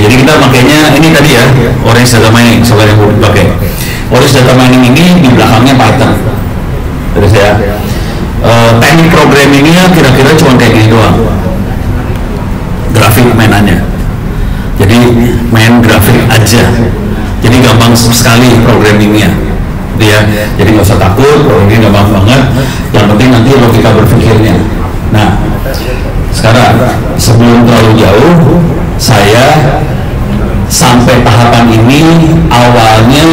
jadi kita makanya ini tadi ya, orange data mining, software yang dipakai. Orange data mining ini di belakangnya Python. Terus ya, teknik programmingnya kira-kira cuma kayak gini doang. Grafik mainannya. Jadi main grafik aja. Jadi gampang sekali programmingnya. Ya, jadi nggak usah takut, ini gampang banget. Yang penting nanti logika berpikirnya. Nah, sekarang sebelum terlalu jauh, saya sampai tahapan ini awalnya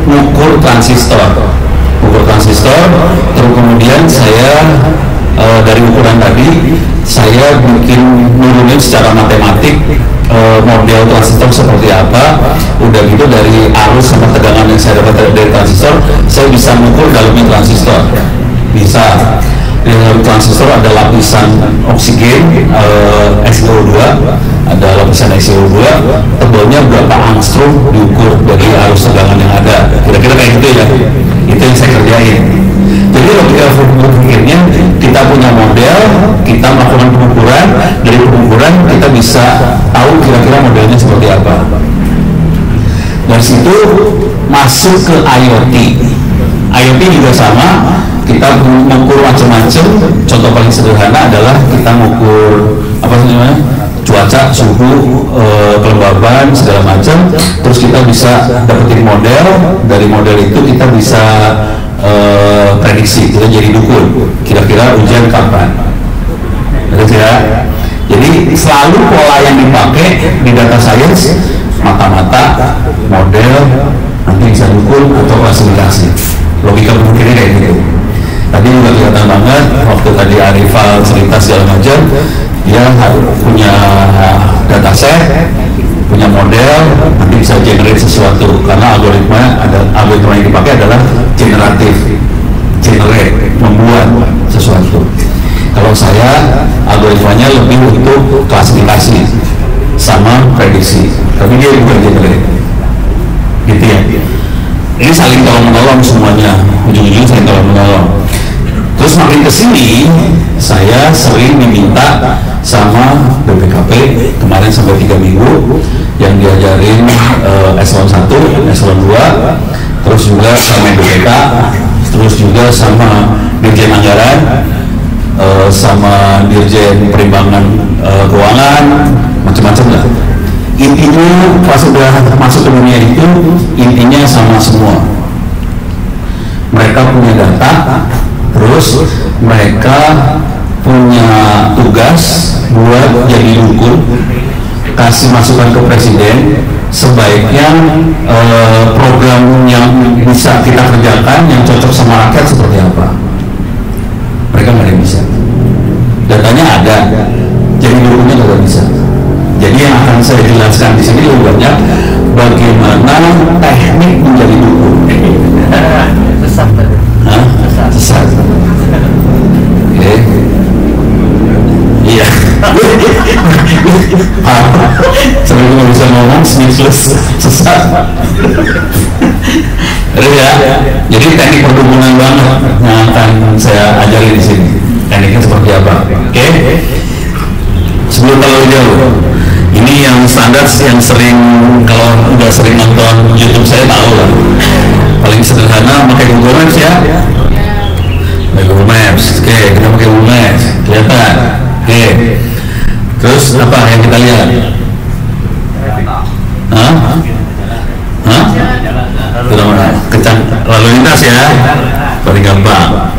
ukur transistor, terus kemudian saya dari ukuran tadi saya bikin nurunin secara matematik model transistor seperti apa. Udah gitu dari arus sama tegangan yang saya dapat dari transistor, saya bisa mengukur dalamnya transistor. Bisa di dalam transistor ada lapisan oksigen SiO2, ada lapisan SiO2, tebalnya berapa angstrom diukur dari arus tegangan yang ada. Kira-kira kayak gitu ya. Itu yang saya kerjain. Jadi logika berpikirnya, kita punya model, kita melakukan pengukuran, dari pengukuran kita bisa tahu kira-kira modelnya seperti apa. Dari situ masuk ke IoT. IoT juga sama, kita mengukur macam-macam. Contoh paling sederhana adalah kita mengukur apa namanya, cuaca, suhu, kelembaban, segala macam. Terus kita bisa dapetin model, dari model itu kita bisa prediksi, kita jadi dukun kira-kira hujan kapan. Betul ya? Jadi selalu pola yang dipakai di data science, mata-mata, model, nanti bisa dukun atau klasifikasi. Logika berpikirnya kayak gitu. Tadi juga kelihatan banget waktu tadi Arifal cerita segala macam, dia punya dataset, punya model, nanti bisa generate sesuatu karena algoritma yang dipakai adalah generatif, membuat sesuatu. Kalau saya algoritmanya lebih untuk klasifikasi sama prediksi, tapi dia bukan generate, gitu ya. Ini saling tolong-menolong semuanya, ujung-ujung saling tolong-menolong. Terus makin kesini, saya sering diminta sama BPKP kemarin sampai 3 minggu yang diajarin eselon 1, eselon 2, terus juga sama BPK, terus juga sama Dirjen Anggaran, sama Dirjen Perimbangan Keuangan, macam-macam lah. Intinya pas sudah masuk ke dunia itu, intinya sama semua. Mereka punya data, terus mereka punya tugas buat jadi dukun, kasih masukan ke presiden sebaiknya program yang bisa kita kerjakan yang cocok sama rakyat seperti apa. Mereka nggak ada bisa, datanya ada, jadi dukunnya nggak bisa. Jadi yang akan saya jelaskan di sini lebih banyak bagaimana teknik menjadi dukun. Sesat. Sesat. Oke. Iya. Sampai nggak bisa ngomong, speechless, sesat. Ya. Jadi teknik perdukunan banget yang akan saya ajari di sini. Tekniknya seperti apa? Oke. Sebelum terlalu jauh, ini yang standar yang sering, kalau udah sering nonton YouTube saya tahu lah. Paling sederhana pakai Google Maps ya. Pakai Google Maps. Oke, kita pakai Google Maps. Kelihatan. Oke. Terus apa yang kita lihat? Hah? Sudah mana? Kencang. Lalu lintas ya. Paling gampang.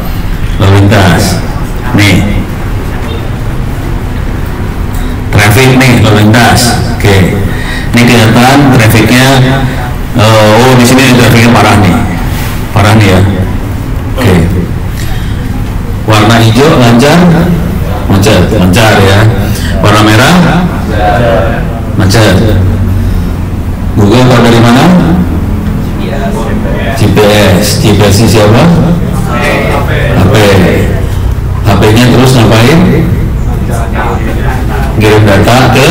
Lalu lintas. Nih. Traffic nih, lalu lintas. Oke. Ini kelihatan trafiknya. Oh, di sini trafiknya parah nih. Parah nih ya. Oke. Warna hijau lancar, lancar ya. Warna merah, macet. Google tahu dari mana? GPS. GPS ini siapa? HP. HP-nya terus ngapain? Kirim data ke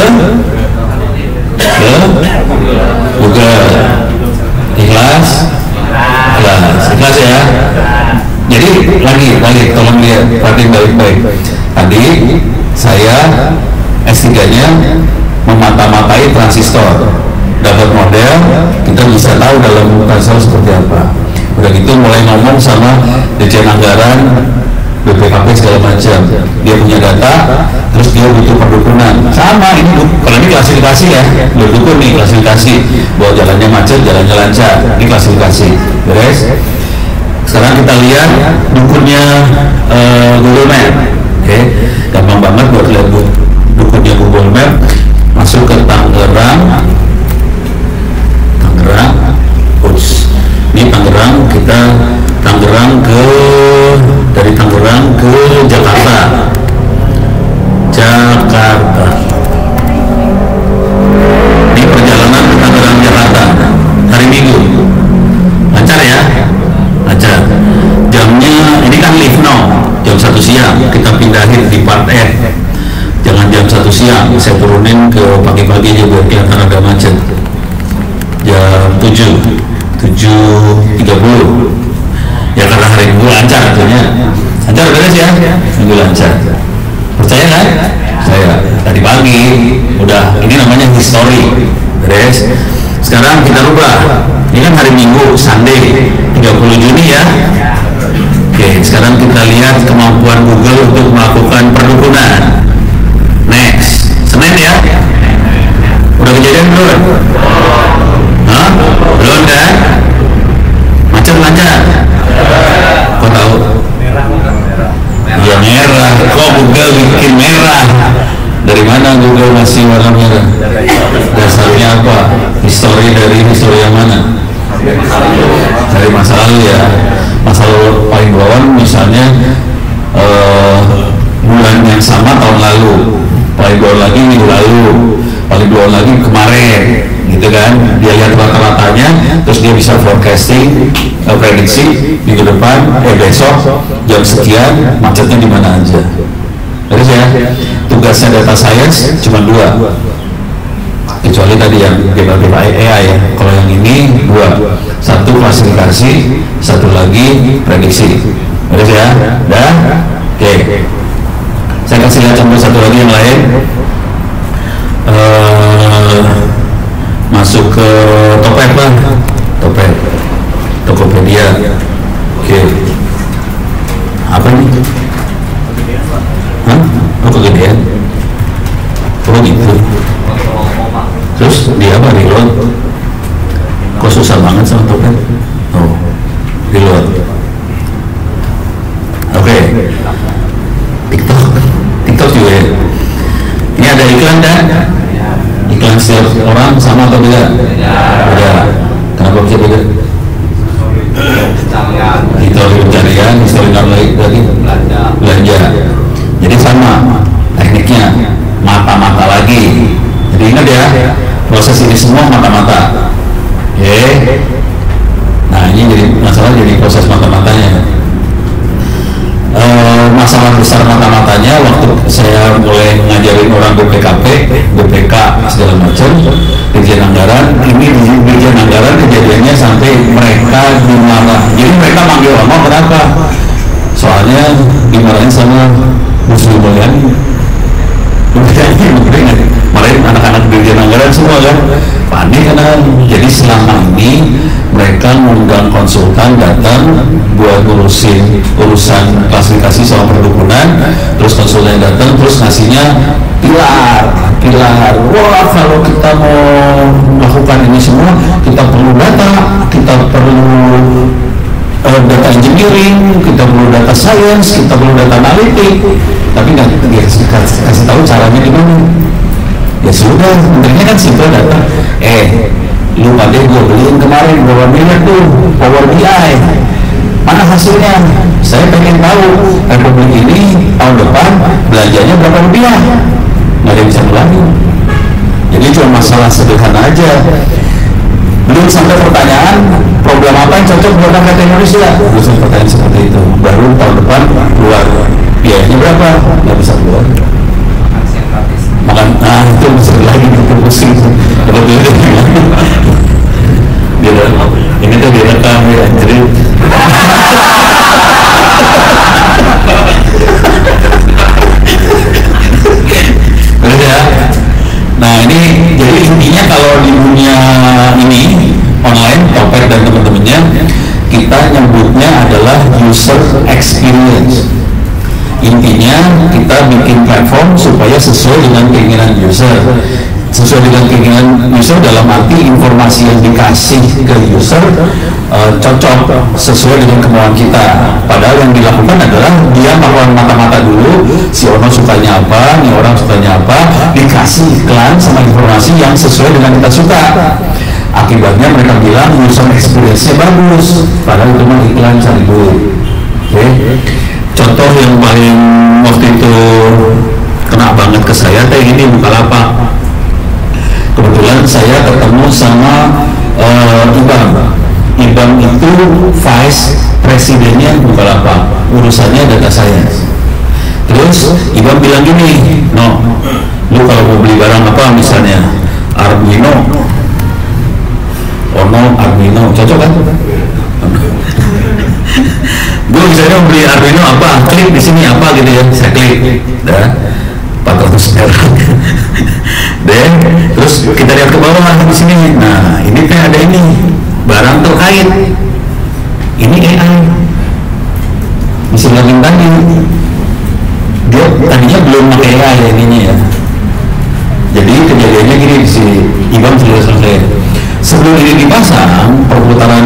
Google. Ikhlas ya. Jadi lagi tolong lihat, perhatiin baik-baik. Tadi saya S3-nya memata-matai transistor, dapat model, kita bisa tahu dalam transistor seperti apa. Udah gitu mulai ngomong sama dirjen anggaran, BPKP segala macam, dia punya data, terus dia butuh perdukunan sama ini. Kalau ini klasifikasi ya, berdukun nih klasifikasi, bahwa jalannya macet, jalannya lancar, ini klasifikasi, beres. Sekarang kita lihat dukunnya Google Map. Oke, gampang banget buat lihat dukunnya Google Map. Masuk ke Tangerang, ini Tangerang, kita dari Tangerang ke Jakarta. Ini perjalanan ke Tangerang Jakarta hari Minggu, lancar ya, lancar. Jamnya ini kan live now, jam 1 siang, kita pindahin di part F. Jangan jam 1 siang, saya turunin ke pagi-pagi aja biar kelihatan agak macet. Jam 7.30 ya, karena hari Minggu lancar artinya lancar, beres ya, Minggu lancar, percaya kan? Saya tadi pagi udah, ini namanya history, beres. Sekarang kita rubah, ini kan hari Minggu, Sunday 30 Juni ya. Oke, sekarang kita lihat kemampuan Google untuk melakukan perdukunan. Next, Senin ya, udah kejadian belum? Hah? Belum kan? Macet lancar? Kok tahu? Ya merah. Kok Google bikin merah? Dari mana Google masih warna merah? Dasarnya apa? Histori yang mana? Dari masa lalu ya. Masa lalu paling bawah misalnya bulan yang sama tahun lalu, paling bawah lagi minggu lalu, paling bawah lagi kemarin, gitu kan? Dia lihat rata-ratanya, terus dia bisa forecasting, prediksi minggu depan, besok jam sekian macetnya di mana aja. Terus ya, tugasnya data science cuma 2, kecuali tadi yang tiba-tiba AI ya. Kalau yang ini 2, satu klasifikasi, satu lagi prediksi. Terus ya, dah, oke. Saya kasih lihat contoh satu lagi yang lain. Masuk ke Topet lah, Topet, Tokopedia. Oke, apa ini? Hah? Oh, kegedean? Oh gitu. Terus dia apa, reload? Kok susah banget sama Topet? Oh, reload. Oke. TikTok juga ya. Ini ada iklan kan? Iklan setiap orang sama atau beda? Beda. Kenapa bisa beda? Histori pencarian, histori lagi belanja. Jadi sama tekniknya, mata-mata lagi. Jadi ingat ya, proses ini semua mata-mata. Oke. Nah ini jadi masalah, jadi proses mata-matanya. Masalah besar mata-matanya waktu saya mulai ngajarin orang BPKP, BPK segala macam, Dirjen Anggaran. Ini Dirjen Anggaran kejadiannya sampai mereka dimarah. Jadi mereka manggil lama, kenapa? Soalnya dimarahin sama Muslim Mulyani. Marahin anak-anak Dirjen Anggaran semua kan, panik karena jadi selama ini mereka mengundang konsultan datang buat ngurusin urusan klasifikasi soal perdukunan, terus konsultan datang terus ngasihnya pilar. Wah, kalau kita mau melakukan ini semua kita perlu data, kita perlu data engineering, kita perlu data science, kita perlu data analitik, tapi nggak kasih tahu caranya gimana. Ya sudah, sebenarnya kan simpel data. Lu pada gue beliin kemarin berapa miliar tuh Power BI, mana hasilnya? Saya pengen tahu Republik ini tahun depan belanjanya berapa rupiah. Nggak ada yang bisa bilangin. Jadi cuma masalah sederhana aja. Belum sampai pertanyaan program apa yang cocok buat rakyat Indonesia, belum sampai pertanyaan seperti itu. Baru tahun depan keluar biayanya berapa, nggak bisa keluar. Makan, itu bisa lagi itu pusing. Kalau dia ini tuh direkam ya, jadi terus ya. Nah ini user experience. Intinya kita bikin platform supaya sesuai dengan keinginan user. Sesuai dengan keinginan user dalam arti informasi yang dikasih ke user cocok sesuai dengan kemauan kita. Padahal yang dilakukan adalah dia melakukan mata-mata dulu, si orang sukanya apa, nih orang sukanya apa, dikasih iklan sama informasi yang sesuai dengan kita suka. Akibatnya mereka bilang user experience-nya bagus, padahal itu mah iklan cari duit. Oke. Contoh yang paling waktu itu kena banget ke saya kayak gini, Bukalapak. Kebetulan saya ketemu sama Ibam itu vice presidennya Bukalapak, urusannya data science. Terus Ibam bilang gini, no, lu kalau mau beli barang apa misalnya Arduino, Ono Arduino, cocok kan? Gue misalnya mau beli Arduino apa, klik di sini apa gitu ya, saya klik, dah 400 perak. Dan terus kita lihat ke bawah di sini. Nah, ini kan ada ini barang terkait. Ini AI. Mesin learning tadi. Dia tadinya belum pakai AI ininya ya. Jadi kejadiannya gini si Ibam sudah selesai. Sebelum ini dipasang, perputaran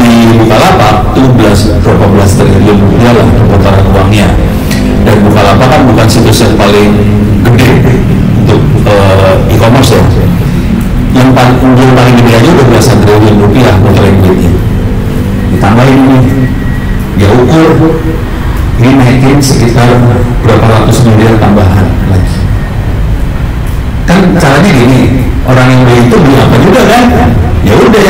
di Bukalapak itu berapa belas triliun rupiah lah perputaran uangnya. Dan Bukalapak kan bukan situs yang paling gede untuk e-commerce ya. Yang paling gede aja udah belasan triliun rupiah putaran duitnya. Ditambahin ini, dia ukur ini naikin sekitar berapa ratus miliar tambahan lagi. Kan caranya gini, orang yang beli itu beli apa juga kan? Ya udah.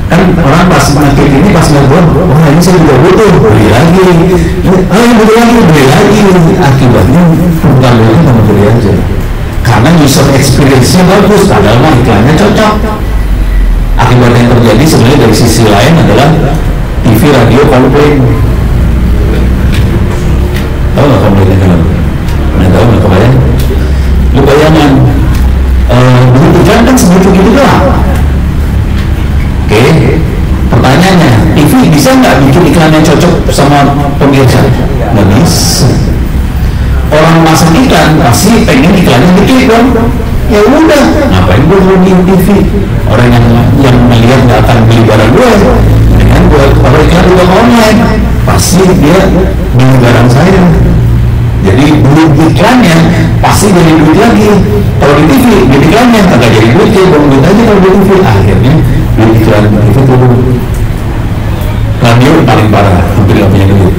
Kan orang pas ngeklik ini pas ngeliat, wah ini saya juga butuh, beli lagi, beli lagi. Akibatnya bukan beli sama beli aja, karena user experience-nya bagus, padahal mah iklannya cocok. Akibatnya yang terjadi sebenarnya dari sisi lain adalah TV radio komplain. Tahu nggak komplainnya kenapa? Nggak tahu, nggak kebayang. Lu bayangan, begitu kan segitu gitu doang. Oke, pertanyaannya, TV bisa nggak bikin iklan yang cocok sama pemirsa? Nggak bisa. Orang masak iklan pasti pengen iklannya dikit dong. Ya udah, ngapain gue beli TV? Orang yang melihat nggak akan beli barang gue. Dengan gue kalau iklan juga online, pasti dia beli barang saya. Jadi duit iklannya pasti jadi duit lagi. Kalau di TV, duit iklannya kagak jadi duit, ya duit aja kalau di TV. Akhirnya duit iklan itu turun. Radio paling parah, hampir nggak punya duit.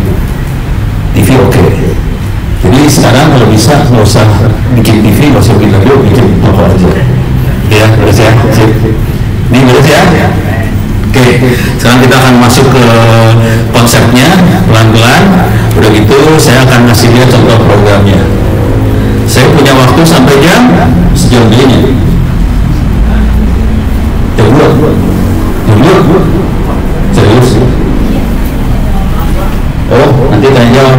TV oke. Jadi sekarang kalau bisa nggak usah bikin TV, nggak usah bikin radio, bikin toko aja. Ya, beres ya. Sip. Ini beres ya. Oke, sekarang kita akan masuk ke konsepnya pelan-pelan. Udah gitu saya akan ngasih dia contoh programnya. Saya punya waktu sampai sejam ini. Jam 2. Serius? Oh, nanti tanya jawab.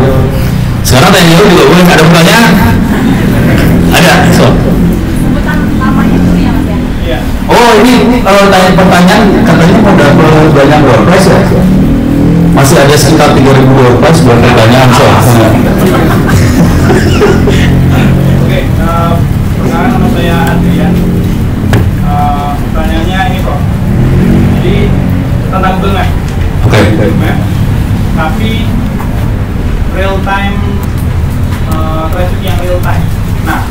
Sekarang tanya jawab juga boleh, ada pertanyaan? Ada? So. Oh, ini tanya pertanyaan katanya mau dapat banyak door prize ya? Masih ada sekitar 3.000 door prize buat pertanyaan. So. Oke, perkenalkan nama saya Adrian. Pertanyaannya ini kok. Jadi tentang Google Map. Oke. Tapi real time traffic yang real time. Nah,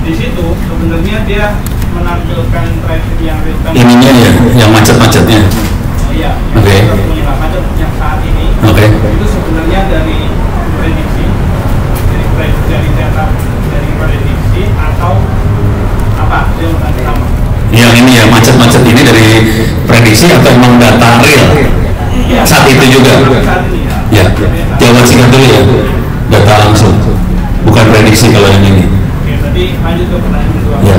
di situ sebenarnya dia menampilkan traffic yang real time. Ininya ya, yang macet-macetnya. Oh iya. Oke. Macet yang saat ini. Oke. Itu sebenarnya dari prediksi, dari data dari prediksi atau apa? Real time sama. Yang ini ya macet-macet ini dari prediksi atau emang data real? Ya, saat itu juga. Saat ini, ya. Jawaban singkat dulu ya. Data langsung. Bukan prediksi kalau yang ini. Oke, tadi lanjut ke pertanyaan kedua. Ya.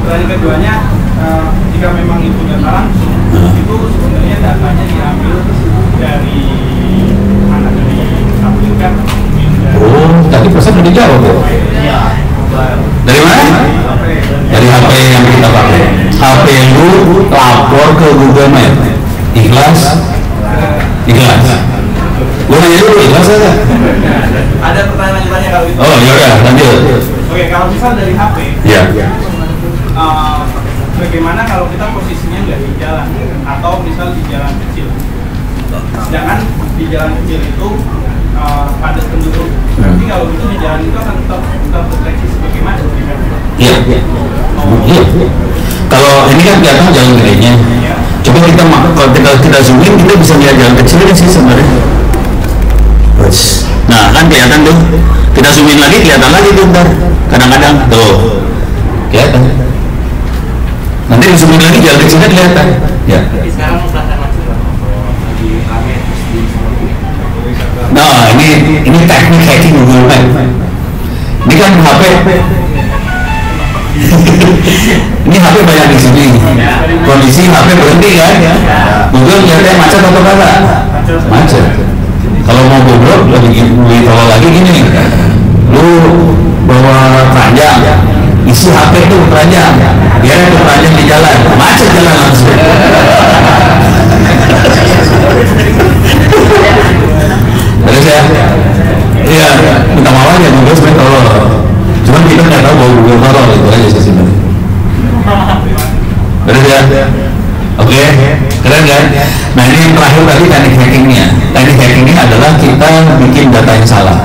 Pertanyaan keduanya, jika memang itu data langsung, itu sebenarnya datanya diambil dari mana, dari aplikan? Oh, tadi pesan udah dijawab ya? Iya. Dari mana? Dari HP yang kita pakai. HP lu lapor ke Google Map. Ikhlas? Ikhlas. Gue nanya dulu, ikhlas aja. Ada pertanyaan lanjutannya kalau gitu. Oh ya udah, lanjut. Oke, kalau misal dari HP, Ya. Bagaimana kalau kita posisinya nggak di jalan atau misal di jalan kecil? Jangan di jalan kecil itu padat penduduk. Nanti kalau itu di jalan itu akan tetap terdeteksi sebagai macet. Iya. Iya. Kalau ini kan kelihatan jalan gedenya. Ya. Coba kalau kita zoom in, kita bisa lihat jalan kecilnya sih sebenarnya. Nah kan kelihatan tuh. Kita zoom in lagi kelihatan lagi tuh ntar. Kadang-kadang tuh kelihatan. Nanti di zoom in lagi jalan kecilnya kelihatan. Ya. Sekarang pelaksanaan macet lagi rame. Nah ini teknik hacking Google Map. Ini kan HP. Ini HP banyak di sini. Kondisi HP berhenti kan? Google nyatanya macet atau kagak? Macet. Kalau mau goblok lebih tolol lagi gini. Lu bawa keranjang, isi HP itu keranjang, biar itu keranjang di jalan, macet jalan langsung. Terus ya, iya, minta maaf ya Google sebenarnya tolol. Cuman kita nggak tahu bahwa Google tolol, itu aja sih sebenarnya. Terus ya, oke, keren kan? Nah ini yang terakhir tadi teknik hackingnya. Teknik hackingnya adalah kita bikin data yang salah.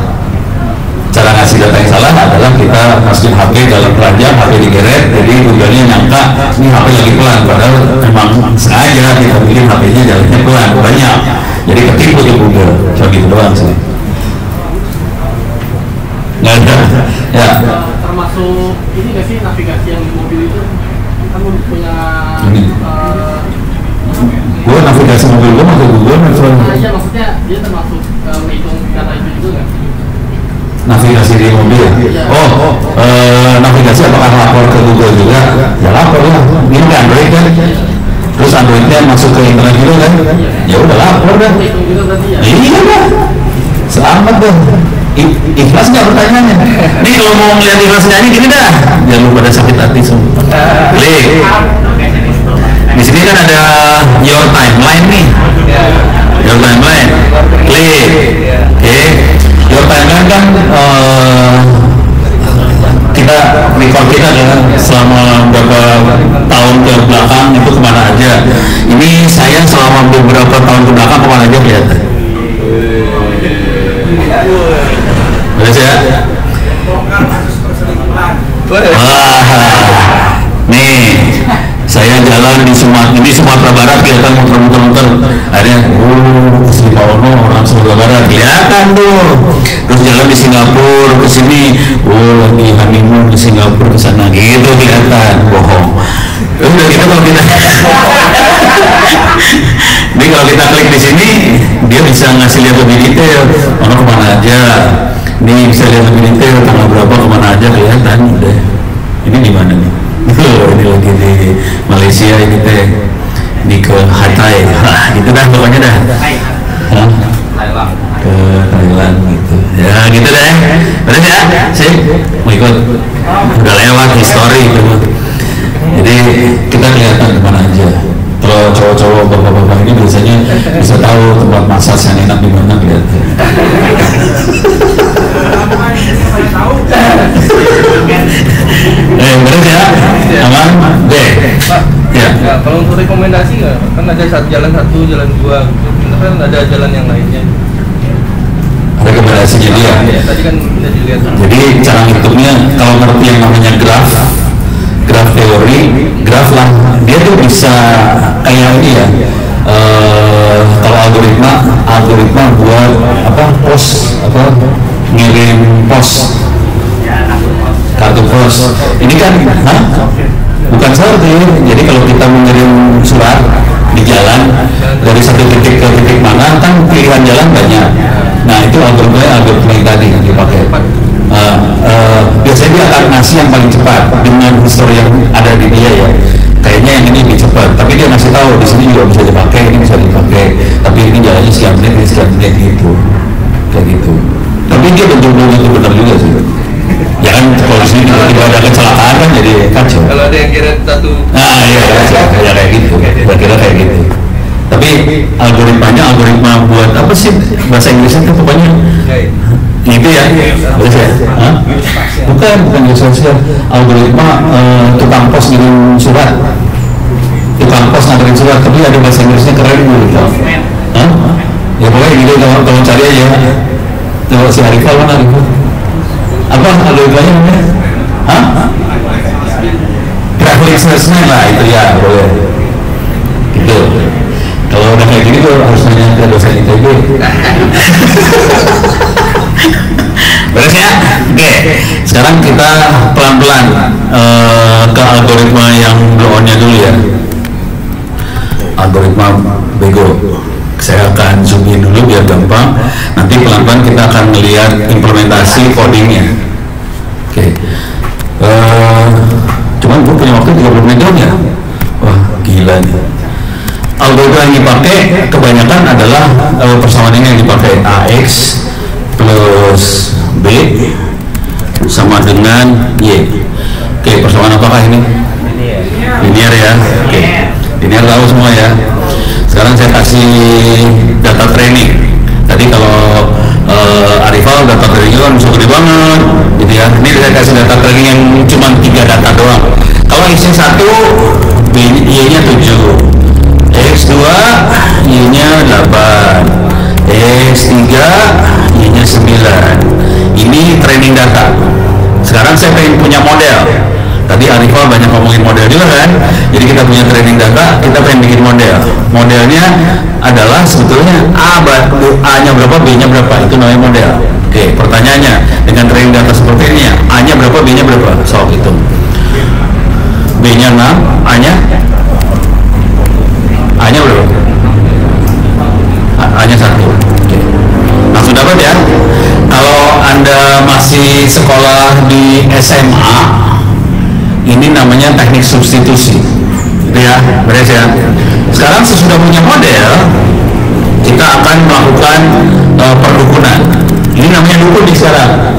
Cara ngasih data yang salah adalah kita masukin HP dalam keranjang, HP digeret, jadi Google-nya nyangka ini HP lagi pelan, padahal memang sengaja kita bikin HP-nya jalannya pelan, banyak. Jadi ketipu di Google, cuma gitu doang sih. Nggak ada, ya. Termasuk ini nggak sih navigasi yang di mobil itu? Kan punya. Gue navigasi mobil gue masuk Google Maps. Iya maksudnya dia termasuk menghitung data itu juga nggak? Navigasi di mobil. Oh, navigasi apakah lapor ke Google juga? Ya lapor lah. Ini kan Android kan. Terus Androidnya masuk ke internet juga kan? Ya udah lapor dah. Iya dah. Selamat deh. Ikhlas nggak pertanyaannya? Nih kalau mau melihat ikhlasnya ini gini dah. Jangan lupa pada sakit hati semua. Klik. Di sini kan ada your timeline nih. Your timeline. Klik. Oke. Your timeline kan kita record kita kan selama beberapa tahun ke belakang itu kemana aja. Ini saya selama beberapa tahun ke belakang kemana aja kelihatan. Terus ya. Nih saya jalan di Sumatera Barat kelihatan muter-muter akhirnya Sri Pauno orang Sumatera Barat kelihatan tuh. Terus jalan di Singapura ke sini lagi honeymoon di Singapura ke sana gitu kelihatan. Bohong. Udah gitu kalau kita ini kalau kita klik di sini dia bisa ngasih lihat lebih detail mana kemana aja. Nih bisa lihat lebih detail tanggal berapa kemana aja kelihatan udah. Ini di mana nih? Ini lagi di Malaysia ini teh ini ke Hatay gitu dah pokoknya dah ke Thailand gitu ya gitu deh terus ya sih mau ikut udah lewat histori gitu jadi kita kelihatan kemana aja. Kalau cowok-cowok bapak-bapak ini biasanya bisa tahu tempat massage yang enak di mana kelihatan. Beres ya? Aman? Deh. Ya. Kalau untuk rekomendasi nggak? Kan ada jalan satu, jalan dua, gitu. Kan ada jalan yang lainnya. Rekomendasi jadi ya. Tadi kan bisa dilihat. Jadi cara ngitungnya kalau ngerti yang namanya graf teori, graf lah dia tuh bisa kayak ini ya. Kalau algoritma buat post ngirim post kartu pos ini kan bukan seperti jadi kalau kita mengirim surat di jalan dari satu titik ke titik mana kan pilihan jalan banyak. Nah itu algoritma yang tadi yang dipakai. Biasanya dia akan ngasih yang paling cepat dengan histori yang ada di dia ya. Kayaknya yang ini lebih cepat, tapi dia ngasih tahu di sini juga bisa dipakai, ini bisa dipakai, tapi ini jalannya sekian menit gitu, kayak gitu. Tapi dia betul-betul itu benar juga sih. Ya kan kalau di sini tiba-tiba ada kecelakaan kan jadi kacau. Kalau ada yang kira satu. Nah iya, kayak gitu. Kira-kira kayak gitu. tapi algoritmanya algoritma buat apa sih bahasa Inggrisnya itu pokoknya itu ya, Hah? bukan sosial, algoritma tukang pos ngirim surat, tukang pos nganterin surat, tapi ada bahasa Inggrisnya keren gitu. Hah? Ya pokoknya gitu, kalau cari aja. Coba si Arifah mana Arifah? Apa algoritmanya namanya? Hah? Traffic salesman lah itu ya, boleh. Gitu. Kalau udah kayak gini tuh harus nanya ke dosen ITB. Beres ya? Oke. Sekarang kita pelan-pelan ke algoritma yang blow-on-nya dulu ya. Algoritma Bego. Saya akan zoom in dulu biar gampang. Nanti pelan-pelan kita akan melihat implementasi codingnya. Oke. Cuman gue punya waktu 30 menit dong ya. Wah gila nih. Algoritma yang dipakai kebanyakan adalah persamaan ini yang dipakai AX plus B sama dengan Y. Oke, persamaan apakah ini? Linear ya. Oke. Linear tahu semua ya. Sekarang saya kasih data training. Tadi kalau Arifal data trainingnya kan bisa gede banget gitu ya. Ini saya kasih data training yang cuma 3 data doang. Kalau isi 1 Y-nya 7, X2 Y-nya 8, X3 Y-nya 9. Ini training data. Sekarang saya pengen punya model. Tadi Arifal banyak ngomongin model juga kan, jadi kita punya training data, kita pengen bikin model. Modelnya adalah sebetulnya A-nya berapa, B-nya berapa, itu namanya model. Oke, pertanyaannya, dengan training data seperti ini, A-nya berapa, B-nya berapa? Sok hitung. B-nya 6, A-nya? A-nya berapa? A-nya 1. Oke. Langsung dapat ya. Kalau Anda masih sekolah di SMA, ini namanya teknik substitusi, gitu ya, beres ya. Sekarang sesudah punya model, kita akan melakukan perdukunan. Ini namanya dukun nih sekarang.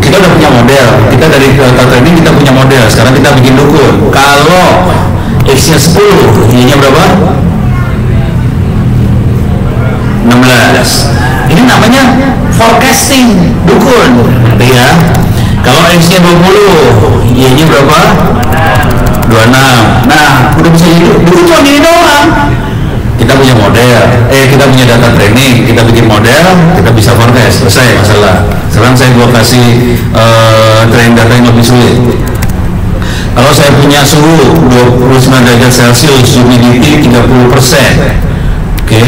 Kita udah punya model, kita dari data training kita punya model. Sekarang kita bikin dukun. Kalau X-nya 10, Y-nya berapa? 16. Ini namanya forecasting dukun, gitu ya. Kalau X-nya 20, Y-nya berapa? 26. Nah, udah bisa hidup. Dulu cuma gini doang. Kita punya model, kita punya data training, kita bikin model, kita bisa forecast, selesai masalah. Sekarang saya mau kasih training data yang lebih sulit. Kalau saya punya suhu 29 derajat Celcius, humidity 30%, oke.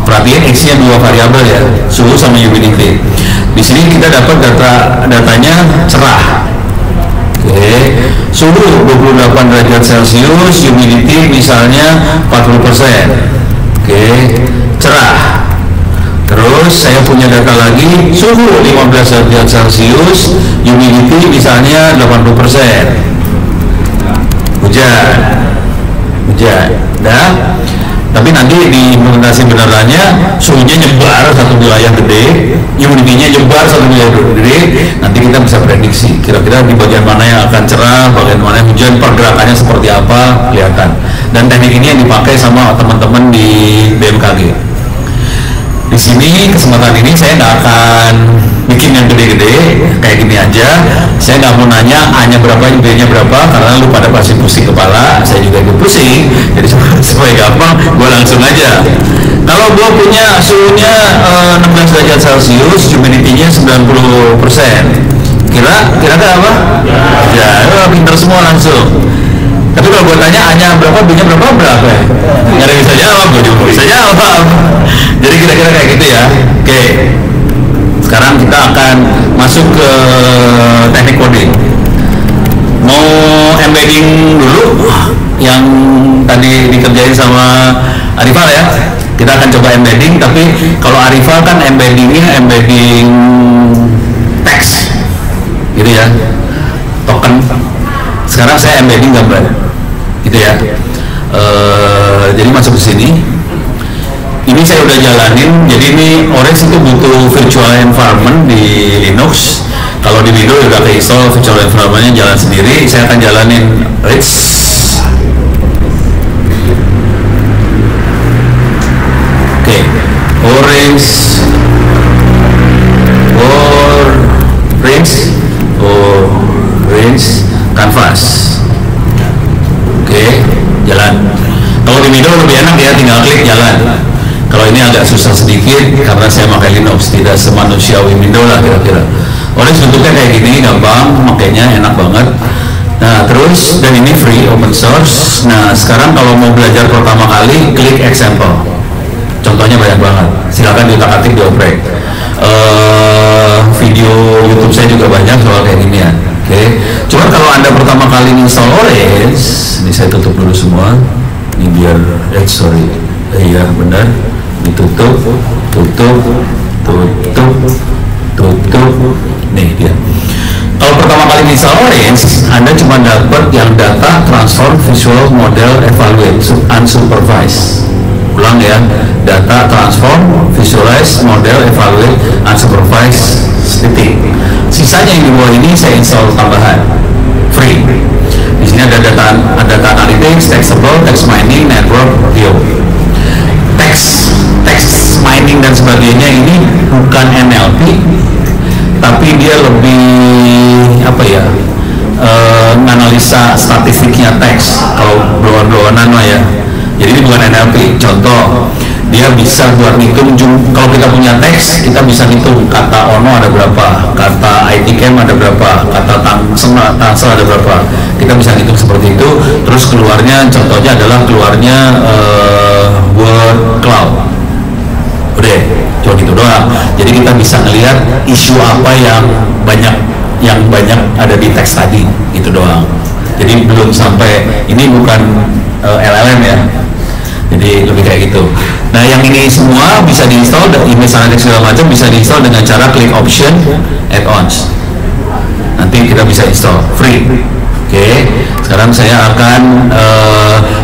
Perhatian X-nya 2 variabel ya, suhu sama humidity. Di sini kita dapat datanya cerah. Oke, suhu 28 derajat Celcius, humidity misalnya 40%. Oke, cerah. Terus saya punya data lagi, suhu 15 derajat Celcius, humidity misalnya 80%. Hujan. Dah. Tapi nanti di implementasi benerannya suhunya nyebar satu wilayah gede, humidity-nya nyebar satu wilayah gede. Nanti kita bisa prediksi kira-kira di bagian mana yang akan cerah, bagian mana yang hujan, pergerakannya seperti apa, kelihatan. Dan teknik ini yang dipakai sama teman-teman di BMKG. Di sini kesempatan ini saya nggak akan bikin yang gede-gede kayak gini aja. Saya nggak mau nanya A-nya berapa, B-nya berapa, karena lu pada pasti pusing kepala. Saya juga ikut pusing. Jadi supaya gampang, gue langsung aja. Kalau gue punya suhunya 16 derajat Celcius, humidity-nya 90%. Kira-kira apa? Ya, pinter semua langsung. Tapi kalau gue tanya A-nya berapa, B-nya berapa ya? Nggak ada yang bisa jawab, gue juga bisa jawab. Jadi kira-kira kayak gitu ya. Oke. Sekarang kita akan masuk ke teknik coding. Mau embedding dulu yang tadi dikerjain sama Arifal ya. Kita akan coba embedding, tapi kalau Arifal kan embeddingnya embedding teks, gitu ya, token. Sekarang saya embedding gambar, gitu ya. Jadi masuk ke sini. Ini saya udah jalanin. Jadi ini Orange itu butuh virtual environment di Linux. Kalau di Windows udah keinstall virtual environment-nya jalan sendiri. Saya akan jalanin Rich. orange, canvas. Oke, jalan. Kalau di Windows lebih enak ya, tinggal klik jalan. Kalau ini agak susah sedikit karena saya pakai Linux, tidak semanusiawi Windows lah kira-kira. Orange bentuknya kayak gini, gampang, makanya enak banget. Nah terus, dan ini free, open source. Nah sekarang kalau mau belajar pertama kali, klik example. Contohnya banyak banget, silakan diutak-atik di oprek. Video YouTube saya juga banyak soal kayak gini ya. Oke, cuma kalau anda pertama kali install Orange, ini saya tutup dulu semua. Ini biar, iya benar. Ditutup, tutup. Nih dia. Kalau pertama kali install Orange, Anda cuma dapat yang data transform visual model evaluate unsupervised. Ulang ya, data transform visualize model evaluate unsupervised titik. Sisanya yang di bawah ini saya install tambahan free. Di sini ada data analytics, textable, text mining, network view. Text mining dan sebagainya ini bukan NLP, tapi dia lebih apa ya, menganalisa statistiknya teks. Kalau blow-blowanan lah ya. Jadi ini bukan NLP. Contoh, dia bisa buat ngitung, kalau kita punya teks, kita bisa ngitung kata ono ada berapa, kata ITCAM ada berapa, kata tangsel ada berapa. Kita bisa ngitung seperti itu. Terus keluarnya, contohnya adalah keluarnya word cloud. Udah, cuma gitu doang. Jadi kita bisa ngelihat isu apa yang banyak ada di teks tadi, gitu doang. Jadi belum sampai, ini bukan LLM ya. Jadi lebih kayak gitu. Nah yang ini semua bisa diinstal, image analytics segala macam bisa diinstal dengan cara klik option add-ons. Nanti kita bisa install free. Oke, sekarang saya akan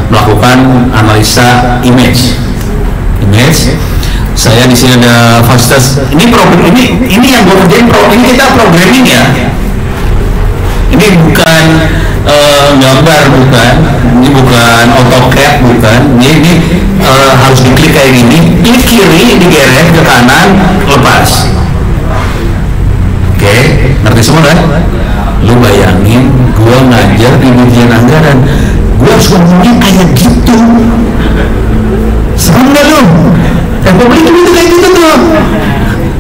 melakukan analisa image. Saya di sini ada fasilitas. Ini problem ini yang gue kerjain. Ini kita programming ya. Ini bukan gambar, bukan. Ini bukan AutoCAD, bukan. Ini harus diklik kayak gini. Klik kiri, digeret ke kanan, lepas. Oke, ngerti semua kan? Lu bayangin, gua ngajar di Dirjen Anggaran, gua harus ngomongnya kayak gitu. Serem gak lu? Republik itu kayak gitu tuh.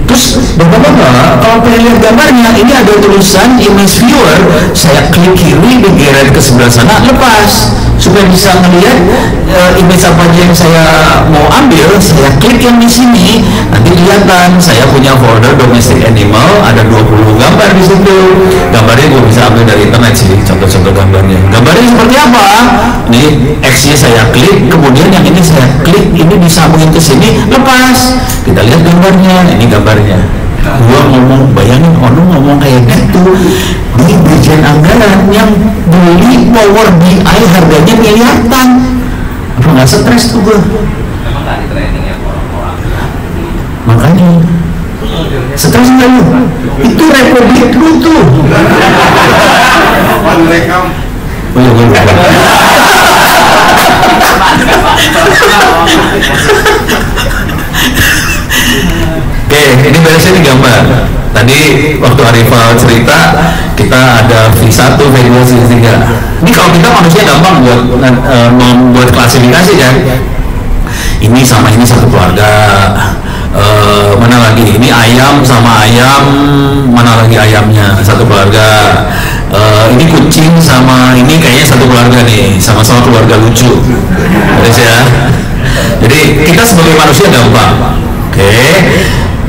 Terus bapak-bapak, kalau pengen lihat gambarnya, ini ada tulisan image viewer, saya klik kiri, digeret ke sebelah sana, lepas. Supaya bisa melihat image apa aja yang saya mau ambil, saya klik yang di sini, nanti kelihatan saya punya folder domestic animal, ada 20 gambar di situ. Gambarnya gue bisa ambil dari internet sih, contoh-contoh gambarnya. Gambarnya seperti apa? Ini X-nya saya klik, kemudian yang ini saya klik, ini disambungin ke sini, lepas. Kita lihat gambarnya, ini gambarnya. Gua ngomong, bayangin Ono ngomong kayak gitu di Dirjen Anggaran yang beli Power BI harganya miliaran. Apa nggak stres tuh gua? Makanya stres nggak lu? Itu Republik lu tuh. Oh ya, gue lupa. Oke, ini beresnya di gambar. Tadi waktu Arifal cerita, kita ada V1, V2, V3. Ini kalau kita manusia gampang membuat klasifikasi kan. Ini sama ini satu keluarga. Mana lagi? Ini ayam sama ayam, mana lagi ayamnya? Satu keluarga. Ini kucing sama ini kayaknya satu keluarga nih, sama-sama keluarga lucu. Terus ya. Jadi kita sebagai manusia gampang. Oke.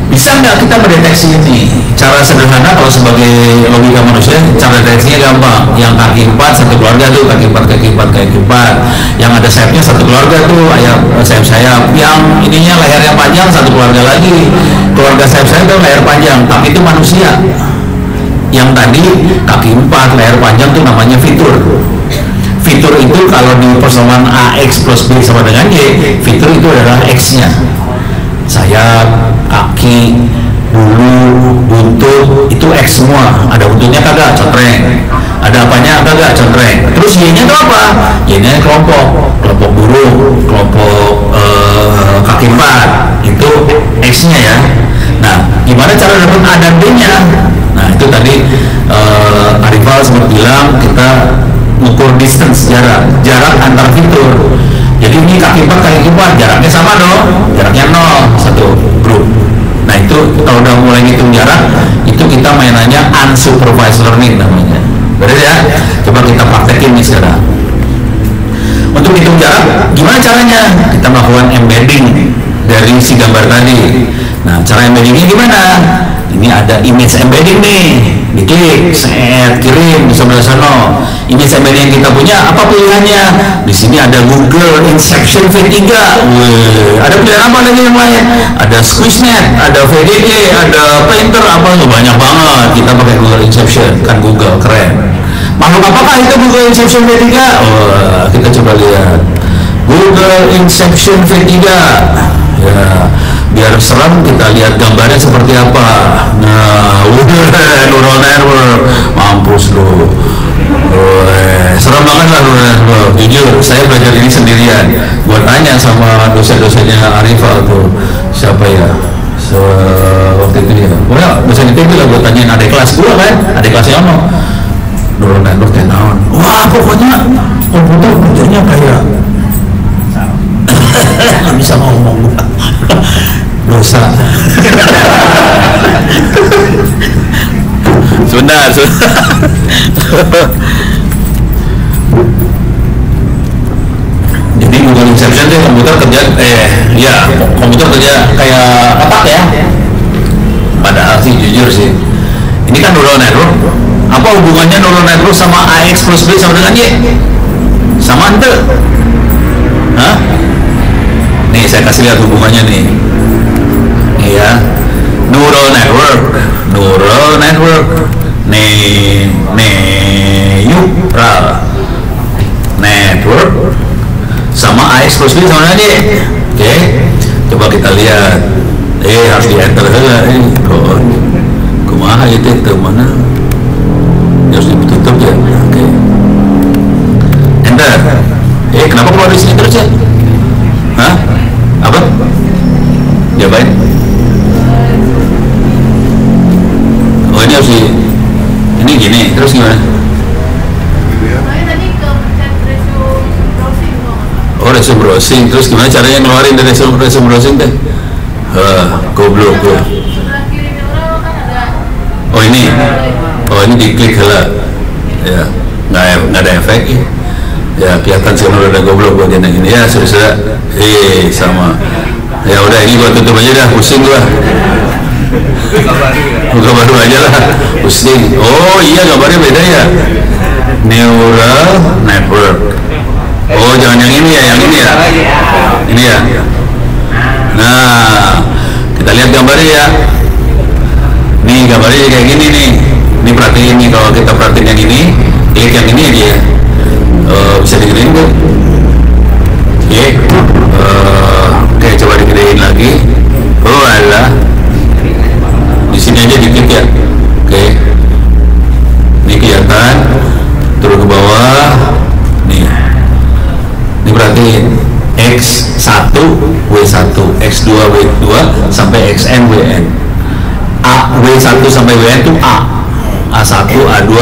Bisa nggak kita mendeteksi ini? Cara sederhana kalau sebagai logika manusia, cara deteksinya gampang. Yang kaki 4 satu keluarga tuh, kaki 4, kaki 4, kaki 4. Yang ada sayapnya satu keluarga tuh, ayam sayap-sayap. Yang ininya lehernya panjang satu keluarga lagi. Keluarga sayap-sayap tuh leher panjang, tapi itu manusia. Yang tadi kaki 4, leher panjang tuh namanya fitur. Fitur itu kalau di persamaan AX plus B sama dengan Y, fitur itu adalah X-nya. Sayap, kaki, bulu, buntut, itu X semua. Ada buntutnya kagak, cotreng. Ada ada apanya apa enggak contreng. Terus Y-nya itu apa? Y-nya kelompok buruh, kelompok kaki empat, itu X-nya ya. Nah, gimana cara dapat A dan B-nya? Nah, itu tadi Arifal sempat bilang kita ukur distance, jarak antar fitur. Jadi ini kaki empat jaraknya sama dong, jaraknya 0 satu grup. Nah itu kalau udah mulai ngitung jarak, itu kita mainannya unsupervised learning namanya. Beres ya? Coba kita praktekin nih sekarang. Untuk hitung jarak, gimana caranya? Kita melakukan embedding dari si gambar tadi. Nah, cara embeddingnya gimana? Ini ada image embedding nih, diklik, set, kirim di sebelah sana. Image embedding yang kita punya apa pilihannya? Di sini ada Google Inception V3. Ada pilihan apa lagi yang lain? Ada Squishnet, ada VDE, ada Painter, apa tuh banyak banget. Kita pakai Google Inception, kan Google keren. Makhluk apakah itu Google Inception V3? Kita coba lihat Google Inception V3. Ya, biar serem kita lihat gambarnya seperti apa. Nah, neural network, mampus lu. Serem banget lah neural network. Jujur, saya belajar ini sendirian. Gua tanya sama dosen-dosennya Arifal tuh, siapa ya? Waktu itu ya. Wah, dosen itu lah gua tanyain adik kelas gua kan, adik kelasnya ono. Neural network tahun. Wah, pokoknya komputer kerjanya kayak nggak bisa ngomong dosa. Sebentar. Jadi Google Inception itu komputer kerja komputer kerja kayak otak ya. Padahal sih jujur sih, ini kan neural network. Apa hubungannya neural network sama AX plus B sama dengan Y? Sama ente? Hah? Nih saya kasih lihat hubungannya nih. Iya, neural network, neural network sama AX plus B sama aja. Oke, coba kita lihat. Harus di enter saja. Kumaha itu mana? Harus ditutup ya. Oke, enter. Kenapa keluar di sini terus ya? Hah? Apa? Jawabannya? Oh ini harus ini gini, terus gimana? Oh resume browsing, terus gimana caranya ngeluarin dari resume browsing teh? Goblok gue. Oh ini diklik lah, ya nggak ada efek ya kelihatan sih udah ada goblok buat yang ini ya sudah sama ya udah ini gua tutup aja dah, pusing gua. Buka baru aja lah, pusing. Oh iya gambarnya beda ya, neural network. Oh jangan yang ini ya, ini ya. Nah kita lihat gambarnya ya, nih gambarnya kayak gini nih. Ini perhatiin nih, kalau kita perhatiin yang ini, klik yang ini aja ya. Bisa digedein tuh. Oke, coba digedein lagi. Oh alah, di sini aja diklik ya. Oke, ini kelihatan. Turun ke bawah. Nih, ini perhatiin X1 W1, X2 W2 sampai XN WN. W1 sampai WN itu A1, A2,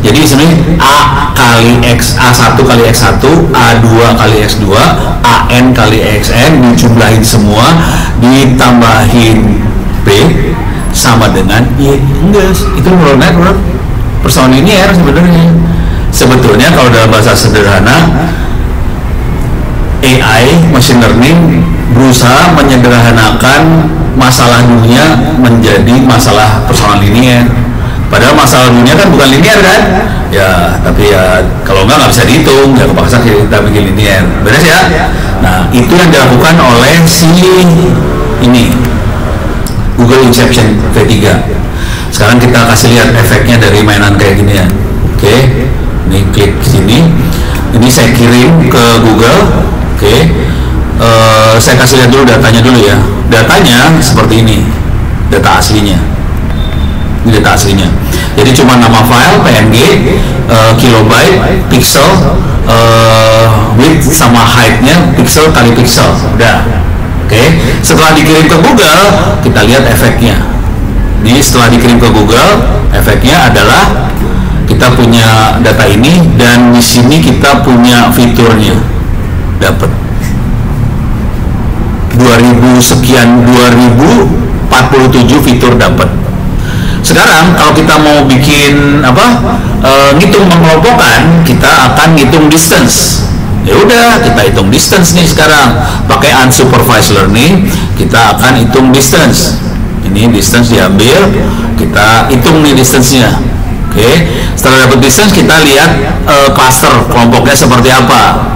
jadi sebenarnya A kali X, A1 kali X1, A2 kali X2, AN kali XN dijumlahin semua, ditambahin B sama dengan Y. Enggak, itu neural network, persoalan linear sebenarnya. Sebetulnya kalau dalam bahasa sederhana, AI, machine learning, berusaha menyederhanakan masalah dunia menjadi masalah persoalan linear. Padahal masalah dunia kan bukan linear kan? Ya, tapi ya kalau nggak bisa dihitung, ya kepaksa kita bikin linear. Beres ya? Nah, itu yang dilakukan oleh si ini Google Inception V3. Sekarang kita kasih lihat efeknya dari mainan kayak gini ya. Oke, ini klik sini. Ini saya kirim ke Google. Oke, saya kasih lihat dulu datanya dulu ya. Datanya seperti ini, data aslinya. Ini data aslinya. Jadi cuma nama file, PNG, kilobyte, pixel, width sama height-nya pixel kali pixel. Udah. Oke. Setelah dikirim ke Google, kita lihat efeknya. Ini setelah dikirim ke Google, efeknya adalah kita punya data ini dan di sini kita punya fiturnya. Dapat 2000 sekian, 2047 fitur dapat. Sekarang kalau kita mau bikin ngitung mengelompokkan, kita akan ngitung distance. Ya udah, kita hitung distance nih sekarang. Pakai unsupervised learning, kita akan hitung distance. Ini distance diambil, kita hitung nih distance-nya. Oke, setelah dapat distance kita lihat cluster kelompoknya seperti apa.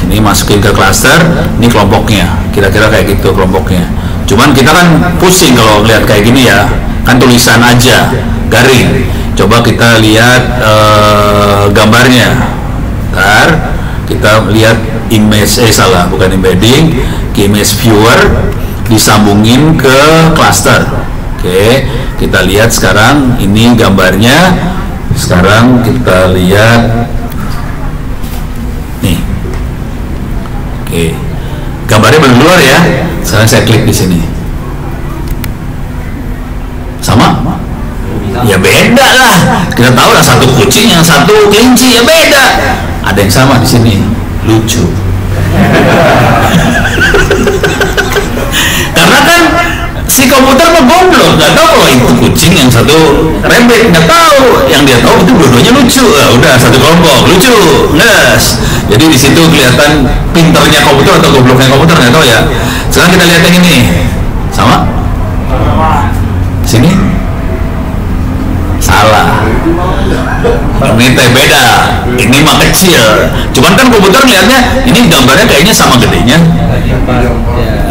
Ini masukin ke cluster, ini kelompoknya. Kira-kira kayak gitu kelompoknya. Cuman kita kan pusing kalau lihat kayak gini ya. Kan tulisan aja, garing. Coba kita lihat gambarnya. Ntar kita lihat image, bukan embedding, ke image viewer, disambungin ke cluster. Oke, kita lihat sekarang ini gambarnya. Sekarang kita lihat nih. Oke, gambarnya belum keluar ya. Sekarang saya klik di sini. Sama? Ya beda lah. Kita tahu lah, satu kucing yang satu kelinci, ya beda. Ada yang sama di sini, lucu. Karena kan si komputer mah goblok, nggak tahu kalau itu kucing yang satu rabbit, nggak tahu. Yang dia tahu itu dua-duanya lucu. Nah, udah satu kelompok lucu, yes. Jadi di situ kelihatan pinternya komputer atau gobloknya komputer, nggak tahu ya. Sekarang kita lihat yang ini, sama? Sini? Salah. Ini teh beda. Ini mah kecil. Cuman kan komputer lihatnya ini gambarnya kayaknya sama gedenya.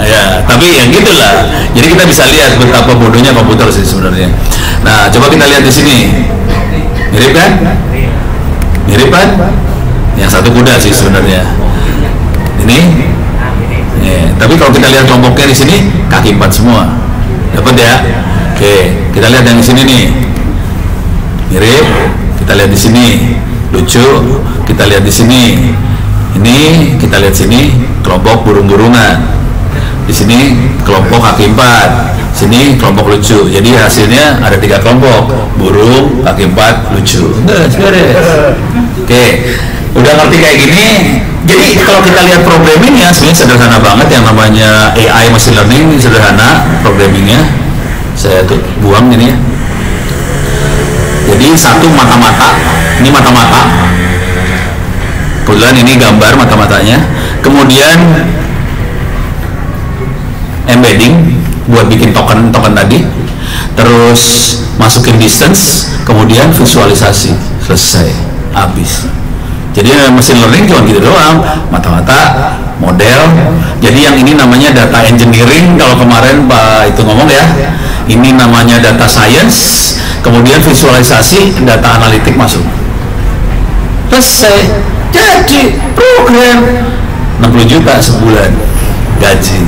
Ya, tapi yang gitulah. Jadi kita bisa lihat betapa bodohnya komputer sih sebenarnya. Nah, coba kita lihat di sini. Mirip kan? Mirip kan? Yang satu kuda sih sebenarnya. Ini. Ya, tapi kalau kita lihat kelompoknya di sini kaki 4 semua. Dapat ya? Oke, kita lihat yang di sini nih. Mirip. Kita lihat di sini. Lucu. Kita lihat di sini. Ini kita lihat sini kelompok burung-burungan. Di sini kelompok kaki 4. Sini kelompok lucu. Jadi hasilnya ada 3 kelompok. Burung, kaki 4, lucu. Oke. Udah ngerti kayak gini. Jadi kalau kita lihat programmingnya sebenarnya sederhana banget. Yang namanya AI machine learning sederhana programmingnya. Saya tuh buang ini ya. Jadi satu mata-mata, ini mata-mata. Kebetulan ini gambar mata-matanya. Kemudian embedding buat bikin token tadi. Terus masukin distance, kemudian visualisasi. Selesai, habis. Jadi machine learning cuma gitu doang, mata-mata, model. Jadi yang ini namanya data engineering, kalau kemarin Pak itu ngomong ya. Ini namanya data science, kemudian visualisasi, data analitik masuk. Selesai. Jadi program 60 juta sebulan gaji.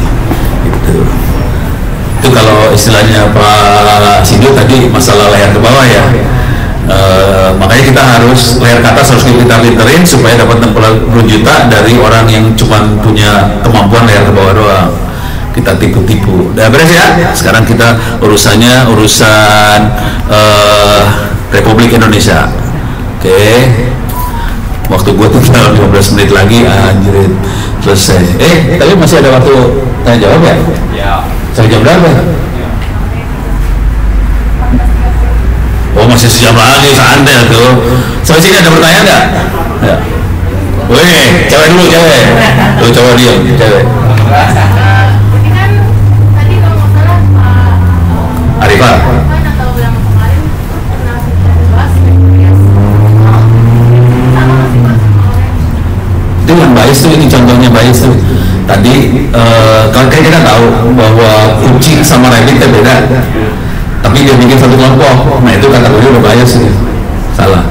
Itu kalau istilahnya Pak Sido tadi masalah layar ke bawah ya. Makanya kita harus layar ke atas harus kita literin supaya dapat 60 juta dari orang yang cuma punya kemampuan layar ke bawah doang. Kita tipu-tipu. Udah beres ya. Sekarang kita urusan Republik Indonesia. Oke. Waktu gue tinggal 15 menit lagi, anjir, selesai. Tapi masih ada waktu tanya jawab ya? Ya. Sampai jam berapa? Oh, masih sejam lagi, santai tuh. Sampai sini ada pertanyaan nggak? Ya. Wih, cewek dulu, cewek. Tuh coba diam, cewek. Arifah. Itu yang bias tuh, ini contohnya bias tuh. Tadi kalau kita tahu bahwa kucing sama rabbit itu beda, tapi dia bikin satu kelompok. Nah itu kategori udah bias sih, salah.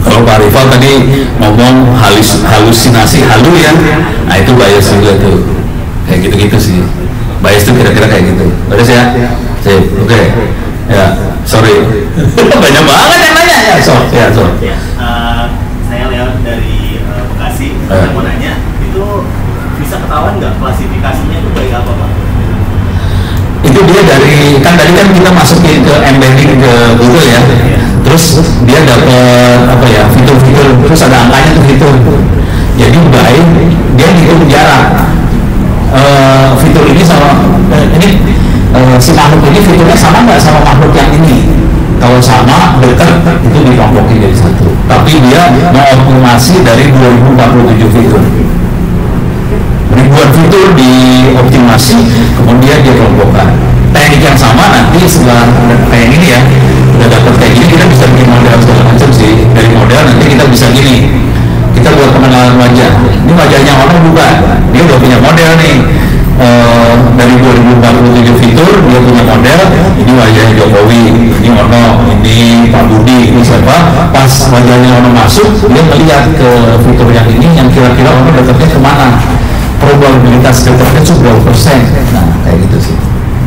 Kalau Pak Arifal tadi ngomong halusinasi halu ya, nah itu bias juga tuh, kayak gitu-gitu sih. Bias tuh kira-kira kayak gitu. Beres ya? Oke. Ya. Sorry. Banyak banget yang nanya ya. Saya Leo dari Bekasi. Saya mau nanya, itu bisa ketahuan nggak klasifikasinya itu baik apa Pak? Itu dia dari, kan tadi kan kita masukin ke embedding ke Google ya, terus dia dapat apa ya, fitur-fitur, terus ada angkanya tuh fitur. Jadi baik, dia hitung jarak. Fitur ini sama si makhluk ini fiturnya sama nggak sama makhluk yang ini? Kalau sama, dekat, itu dikelompokin jadi satu. Tapi dia mengoptimasi dari 2047 fitur. Ribuan fitur dioptimasi, kemudian dia kelompokkan. Teknik yang sama nanti setelah kayak gini ya, udah dapat kayak gini, kita bisa bikin model segala macam sih. Dari model nanti kita bisa gini, kita buat pengenalan wajah. Ini wajahnya orang bukan, dia udah punya model nih. Dari 2047 fitur dia punya model, ini wajahnya Jokowi, ini Ono, ini Pak Budi, ini siapa. Pas wajahnya Ono masuk, dia melihat ke fitur yang ini, yang kira-kira Ono dekatnya kemana, probabilitas dekatnya itu berapa persen. Nah kayak gitu sih,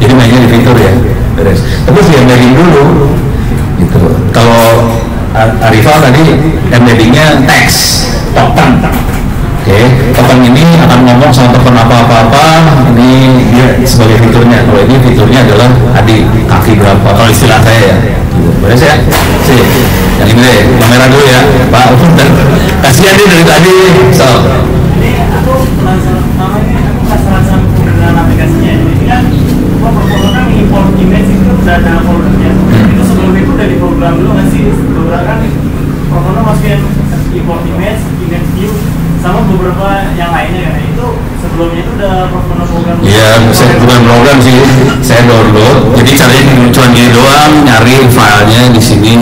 jadi mainnya di fitur ya, beres. Terus di embedding dulu gitu. Kalau Arifal tadi embeddingnya teks, token. Oke, token ini akan ngomong sama token apa-apa, ini dia sebagai fiturnya. Kalau ini fiturnya adalah adik kaki berapa, kalau istilah saya ya. Boleh saya? Sih, yang ini deh, kamera dulu ya, Pak. Kasihan dia dari tadi. So. Ini aku penasaran sama penggunaan aplikasinya. Ini kan kan import image itu udah ada foldernya. Itu sebelum itu udah diprogram dulu nggak sih? Beberapa kan programnya masukin import image view, sama beberapa yang lainnya kan. Itu sebelumnya itu udah program. Iya, saya bukan program sih, saya download. Jadi caranya cuma gini doang, nyari filenya di sini.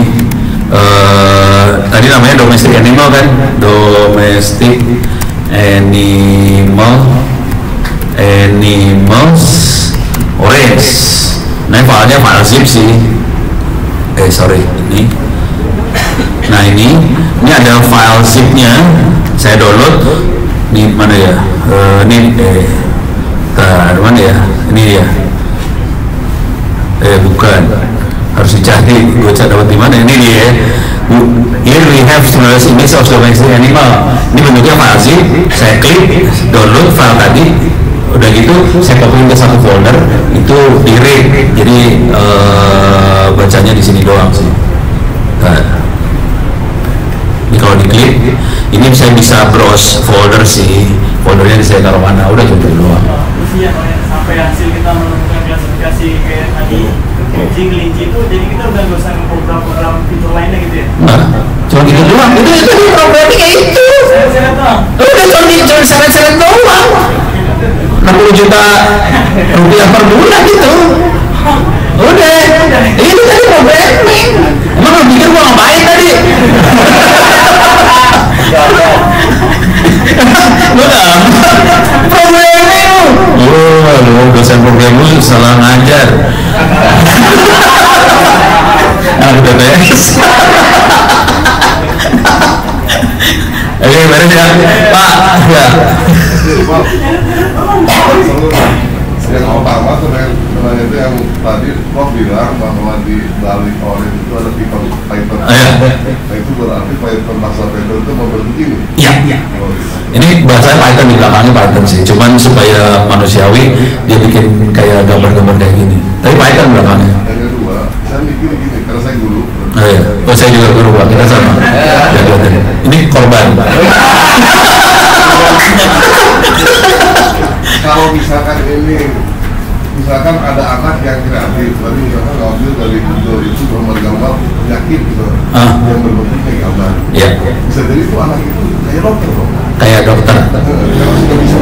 Tadi namanya domestic animal kan, domestic animals orange. Nah filenya file zip sih. Sorry ini. Nah ini ada file zipnya. Saya download di mana ya? Mana ya? Ini ya. Bukan. Harus dicari. Gue cari dapat di mana? Ini dia. Here we have stimulus image of domestic animal. Ini bentuknya file zip. Saya klik download file tadi. Udah gitu saya copy ke satu folder, itu di read. Jadi bacanya di sini doang sih. Nah, ini kalau diklik, ini saya bisa browse folder sih. Foldernya saya taruh mana? Udah gitu doang. Terus ya sampai hasil kita menemukan klasifikasi kayak tadi kucing, kelinci itu, jadi kita udah nggak usah program-program fitur lainnya gitu ya? Nah, cuma gitu doang. Itu programnya kayak itu. Seret-seret doang. Udah cuma seret-seret doang. 60 juta rupiah per bulan itu. Udah. Itu tadi programming. Emang lo pikir gua ngapain tadi? Programming. Aduh, dosen programming salah ngajar. Udah beres. Oke, beres ya, Pak. Ya. Yang pertama sebenarnya itu yang tadi Prof bilang bahwa di balik orange itu ada Python. Nah itu berarti Python bahasa Python itu membentuk ini. Iya. Ini bahasanya Python, di belakangnya Python sih. Cuman supaya manusiawi dia bikin kayak gambar-gambar kayak gini. Tapi Python belakangnya. Yang kedua, saya mikir gini karena saya guru. Saya juga guru Pak, kita sama. Ini korban. Kalau misalkan ada anak yang kreatif, berarti misalkan ngambil dari Google itu gambar penyakit gitu, yang berbentuk kayak gambar. Iya. Bisa jadi itu anak itu kayak dokter dong. Kayak dokter. Kalau sudah bisa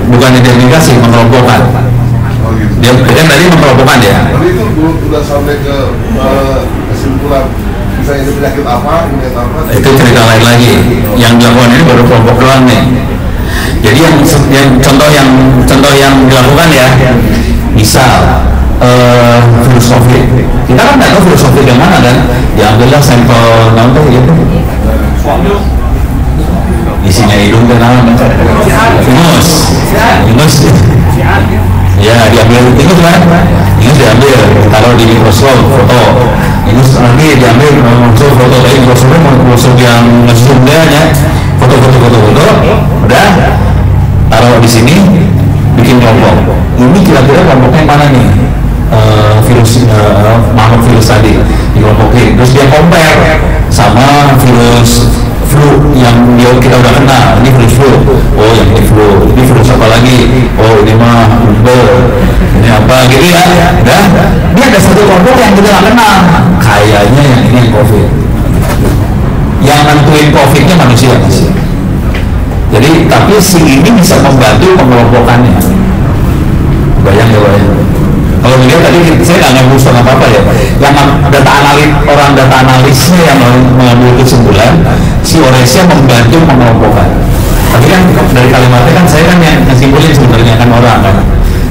Bukan identifikasi, mengelompokkan. Oh gitu. Dia kan tadi mengelompokkan ya. Tapi itu udah sampai ke kesimpulan. Bisa ini penyakit apa, ini apa? Itu cerita lain lagi. Yang dilakukan ini baru kelompok doang nih. Jadi contoh yang dilakukan ya, misal virus COVID. Kita kan nggak tahu virus COVID yang mana kan? Diambillah sampel nonton gitu. Isinya hidung dan apa? Virus. Ya diambil itu kan, ini diambil, taruh di Microsoft foto. Ini lagi diambil Microsoft foto, tapi Microsoft yang nge-zoom dia ya, foto, udah taruh di sini, bikin kelompok. Ini kira-kira kelompoknya mana nih? Virus makhluk virus tadi dikelompokin, terus dia compare sama virus flu yang kita udah kenal. Ini virus flu, oh yang ini flu, ini virus apa lagi, oh ini mah ini apa gitu ya. Udah, dia ada satu kelompok yang kita nggak kenal, kayaknya yang ini yang COVID. Yang nentuin COVID-nya manusia sih. Jadi tapi si ini bisa membantu pengelompokannya. Bayang ya bayang. Kalau dilihat tadi saya nggak ngurus apa-apa ya. Yang data analisnya yang mengambil kesimpulan, si Oresia membantu mengelompokkan. Tapi kan dari kalimatnya kan saya kan yang nyimpulin sebenarnya kan orang kan.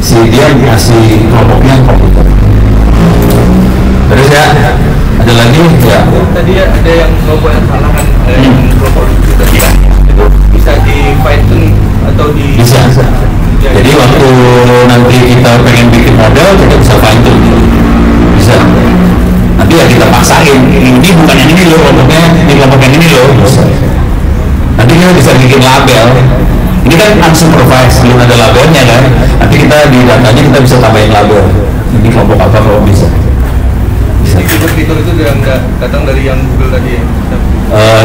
Si dia ngasih kelompoknya komputer. Terus ya ada lagi ya. Tadi ada yang kelompok yang salah kan, yang kelompok itu tadi itu bisa di fine tune atau di bisa. Jadi waktu nanti kita pengen bikin model, kita bisa fine tune, bisa. Nanti ya kita paksain, ini bukan yang ini loh, kelompoknya ini kelompok yang ini loh. Bisa. Nanti kita bisa bikin label. Ini kan unsupervised, belum ada labelnya kan. Nanti kita di datanya kita bisa tambahin label. Ini kelompok apa kalau bisa. Fitur-fitur itu datang dari yang Google tadi ya?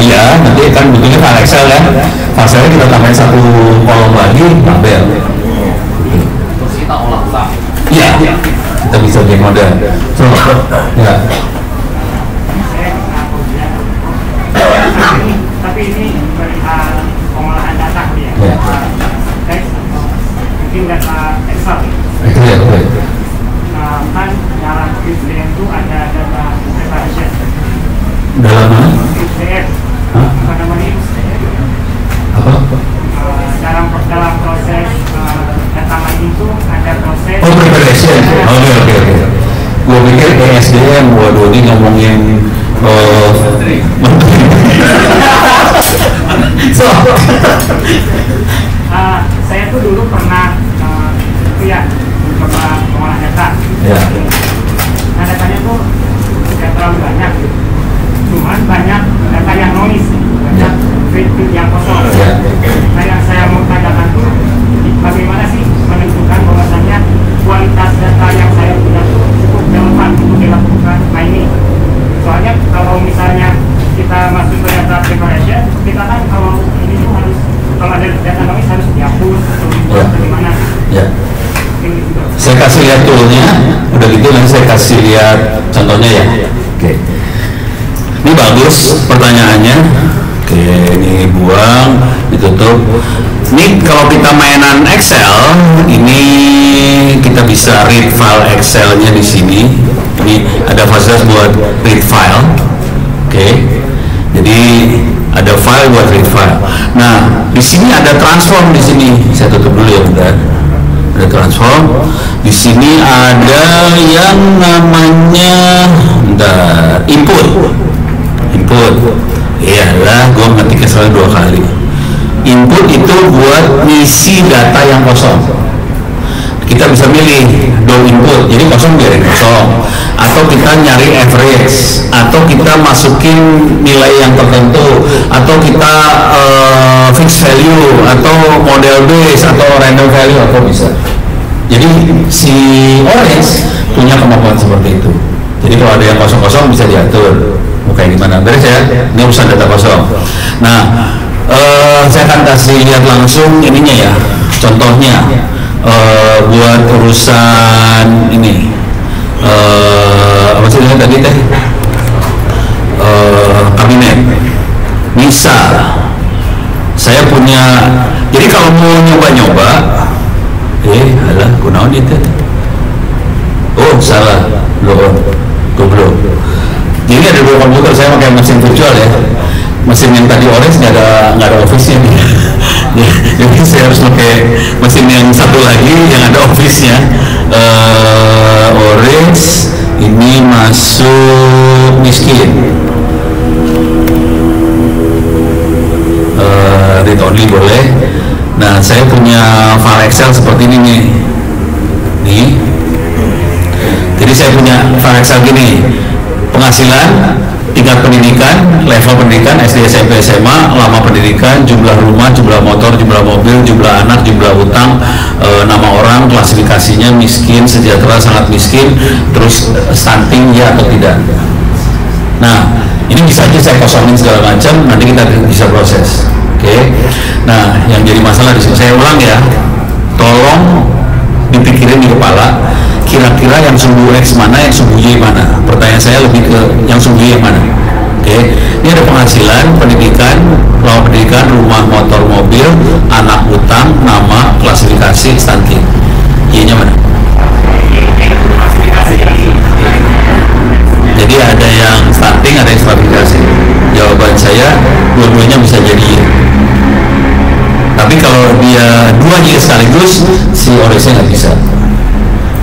Ya, nanti kan butuhnya file Excel kan. File Excel kita tambahin satu kolom lagi, label. Terus kita olah ulang. Iya, kita bisa bikin model. So, ya. Tapi ini perihal pengolahan data ya. Teks atau mungkin data Excel. Iya, oke. Kan dalam SDM itu ada data preparation. Dalam mana? SDM. Apa namanya SDM? Apa? Dalam proses data mining itu ada proses. Oh, preparation. Oke. Gue pikir SDM, waduh ini ngomongin saya tuh dulu pernah itu ya mencoba mengolah data. Ya. Nah datanya tuh tidak terlalu banyak, cuman banyak data yang noise, banyak feed yang kosong. Ya. Nah yang saya mau tanyakan tuh bagaimana sih menentukan bahwasannya kualitas data yang saya punya tuh cukup relevan untuk dilakukan mining. Soalnya kalau misalnya kita masuk ke data preparation, kita kan kalau ini tuh harus, kalau ada data noise harus dihapus atau dibuat bagaimana? Ya. Saya kasih lihat toolnya, udah gitu nanti saya kasih lihat contohnya ya. Oke. Ini bagus pertanyaannya. Oke, ini buang, ditutup. Ini kalau kita mainan Excel, ini kita bisa read file Excel-nya di sini. Ini ada fasilitas buat read file. Oke. Jadi ada file buat read file. Nah, di sini ada transform di sini. Saya tutup dulu ya, bentar. Ada transform. Di sini ada yang namanya input. Iyalah, gue ngetiknya selalu 2 kali. Input itu buat ngisi data yang kosong. Kita bisa milih do input, jadi kosong biarin kosong. Atau kita nyari average, atau kita masukin nilai yang tertentu, atau kita fixed value, atau model base, atau random value, atau bisa. Jadi si Orange punya kemampuan seperti itu. Jadi kalau ada yang kosong-kosong bisa diatur. Mau kayak gimana? Beres ya? Ini urusan data kosong. Nah, saya akan kasih lihat langsung ininya ya. Contohnya buat urusan ini. Apa sih tadi teh? Kabinet. Misal saya punya, jadi kalau mau nyoba-nyoba, alah, kunaon itu? Oh, salah, goblok. Jadi ada 2 komputer, saya pakai mesin virtual ya. Mesin yang tadi Orange nggak ada office-nya nih. Jadi saya harus pakai mesin yang satu lagi yang ada office-nya. Orange ini masuk miskin. Read only boleh. Nah, saya punya file Excel seperti ini nih. Jadi saya punya file Excel gini, penghasilan, tingkat pendidikan, level pendidikan SD, SMP, SMA, lama pendidikan, jumlah rumah, jumlah motor, jumlah mobil, jumlah anak, jumlah utang, nama orang, klasifikasinya miskin, sejahtera, sangat miskin, terus stunting ya atau tidak. Nah, ini bisa aja saya kosongin segala macam, nanti kita bisa proses. Oke. Nah, yang jadi masalah di sini, saya ulang ya, tolong dipikirin di kepala, kira-kira yang sumbu X mana, yang sumbu Y mana. Pertanyaan saya lebih ke yang sumbu Y mana. Oke. Ini ada penghasilan, pendidikan, lawan pendidikan, rumah, motor, mobil, anak, utang, nama, klasifikasi, stunting. Y-nya mana? Jadi ada yang stunting, ada yang klasifikasi. Jawaban saya dua-duanya bisa jadi Y. Tapi kalau dia dua Y sekaligus, si Oresnya nggak bisa.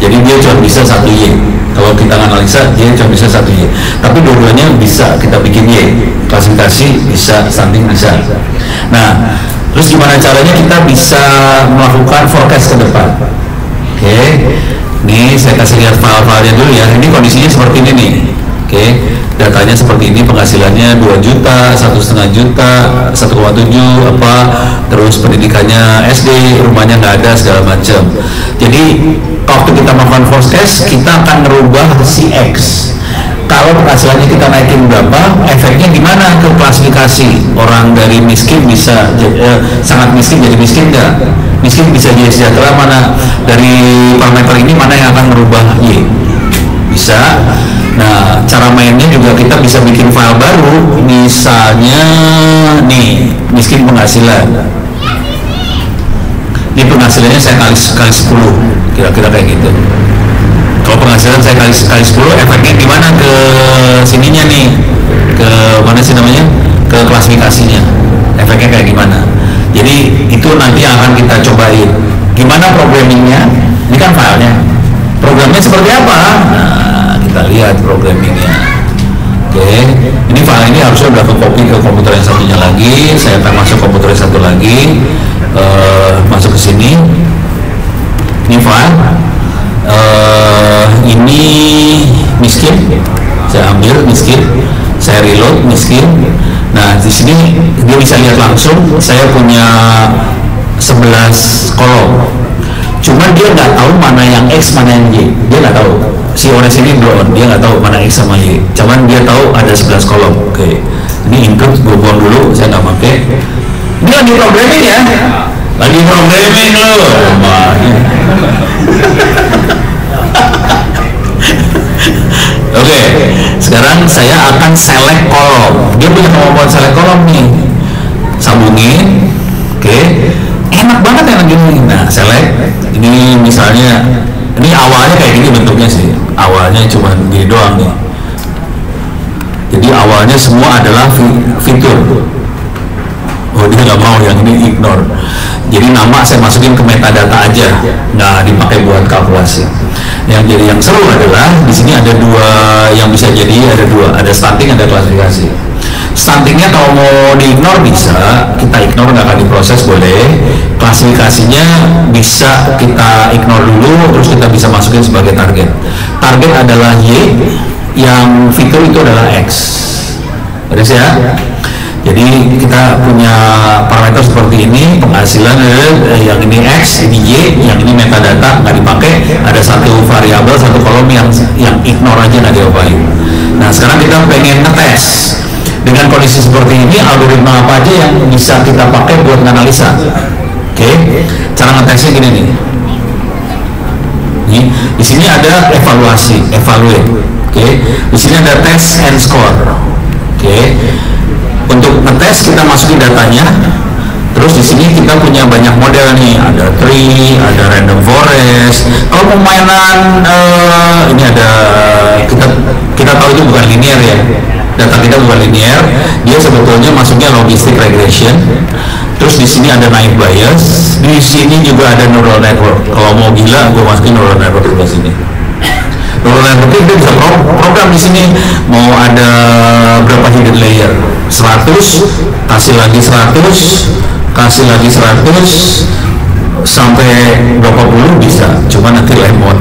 Jadi dia cuma bisa satu Y. Kalau kita analisa, dia cuma bisa satu Y. Tapi dua-duanya bisa kita bikin Y. Klasifikasi bisa, stunting bisa. Nah, terus gimana caranya kita bisa melakukan forecast ke depan? Oke, nih saya kasih lihat file-filenya dulu ya. Ini kondisinya seperti ini nih. Oke, datanya seperti ini, penghasilannya 2 juta, 1,5 juta, 1,7 apa, terus pendidikannya SD, rumahnya nggak ada, segala macam. Jadi waktu kita melakukan forecast, kita akan merubah si X. Kalau penghasilannya kita naikin berapa, efeknya gimana ke klasifikasi? Orang dari miskin bisa sangat miskin jadi miskin nggak? Miskin bisa jadi sejahtera, mana dari parameter ini mana yang akan merubah Y? Bisa. Nah, cara mainnya juga kita bisa bikin file baru, misalnya nih miskin penghasilan. Ini penghasilannya saya kali 10, kira-kira kayak gitu. Kalau penghasilan saya kali 10, efeknya gimana ke sininya nih, ke mana sih namanya, ke klasifikasinya, efeknya kayak gimana. Jadi itu nanti akan kita cobain. Gimana programmingnya? Ini kan filenya. Programnya seperti apa? Nah, kita lihat programmingnya. Oke, ini file ini harusnya udah ke copy ke komputer yang satunya lagi. Saya akan masuk komputer yang satu lagi, masuk ke sini. Ini file. Ini miskin, saya ambil miskin, saya reload miskin. Nah, di sini dia bisa lihat langsung saya punya 11 kolom. Cuman dia nggak tahu mana yang X mana yang Y, dia nggak tahu. Si Ores ini belum, dia nggak tahu mana X sama Y. Cuman dia tahu ada 11 kolom. Oke, ini input gue buang dulu, saya nggak pakai. Ini lagi programming ya, lagi programming loh. Oke, sekarang saya akan select kolom. Dia punya kemampuan select kolom nih. Sambungin. Oke, enak banget yang gini. Nah, select. Ini misalnya, ini awalnya kayak gini bentuknya sih. Awalnya cuma gini doang nih. Jadi awalnya semua adalah fitur. Oh, dia nggak mau yang ini, ignore. Jadi nama saya masukin ke metadata aja, nggak dipakai buat kalkulasi. Yang jadi yang seru adalah di sini ada dua yang bisa jadi, ada stunting, ada klasifikasi. Stuntingnya kalau mau di-ignore bisa, kita ignore, nggak akan diproses, boleh. Klasifikasinya bisa kita ignore dulu, terus kita bisa masukin sebagai target. Target adalah Y, yang fitur itu adalah X. Beres ya? Jadi kita punya parameter seperti ini, penghasilan yang ini X, ini Y, yang ini metadata nggak dipakai, ada satu variabel, satu kolom yang ignore aja, nggak diopain. Nah, sekarang kita pengen ngetes dengan kondisi seperti ini, algoritma apa aja yang bisa kita pakai buat menganalisa. Oke, cara ngetesnya gini nih. Di sini ada evaluate. Oke, di sini ada test and score. Oke. Untuk ngetes kita masukin datanya, terus di sini kita punya banyak model nih, ada tree, ada random forest. Kalau pemainan ini ada kita tahu itu bukan linear ya, data kita bukan linear, dia sebetulnya masuknya logistic regression. Terus di sini ada naive bias, di sini juga ada neural network. Kalau mau gila, gue masukin neural network di sini. Neural network itu bisa program di sini, mau ada berapa hidden layer, 100, kasih lagi 100, kasih lagi 100, sampai berapa puluh bisa. Cuma nanti lemon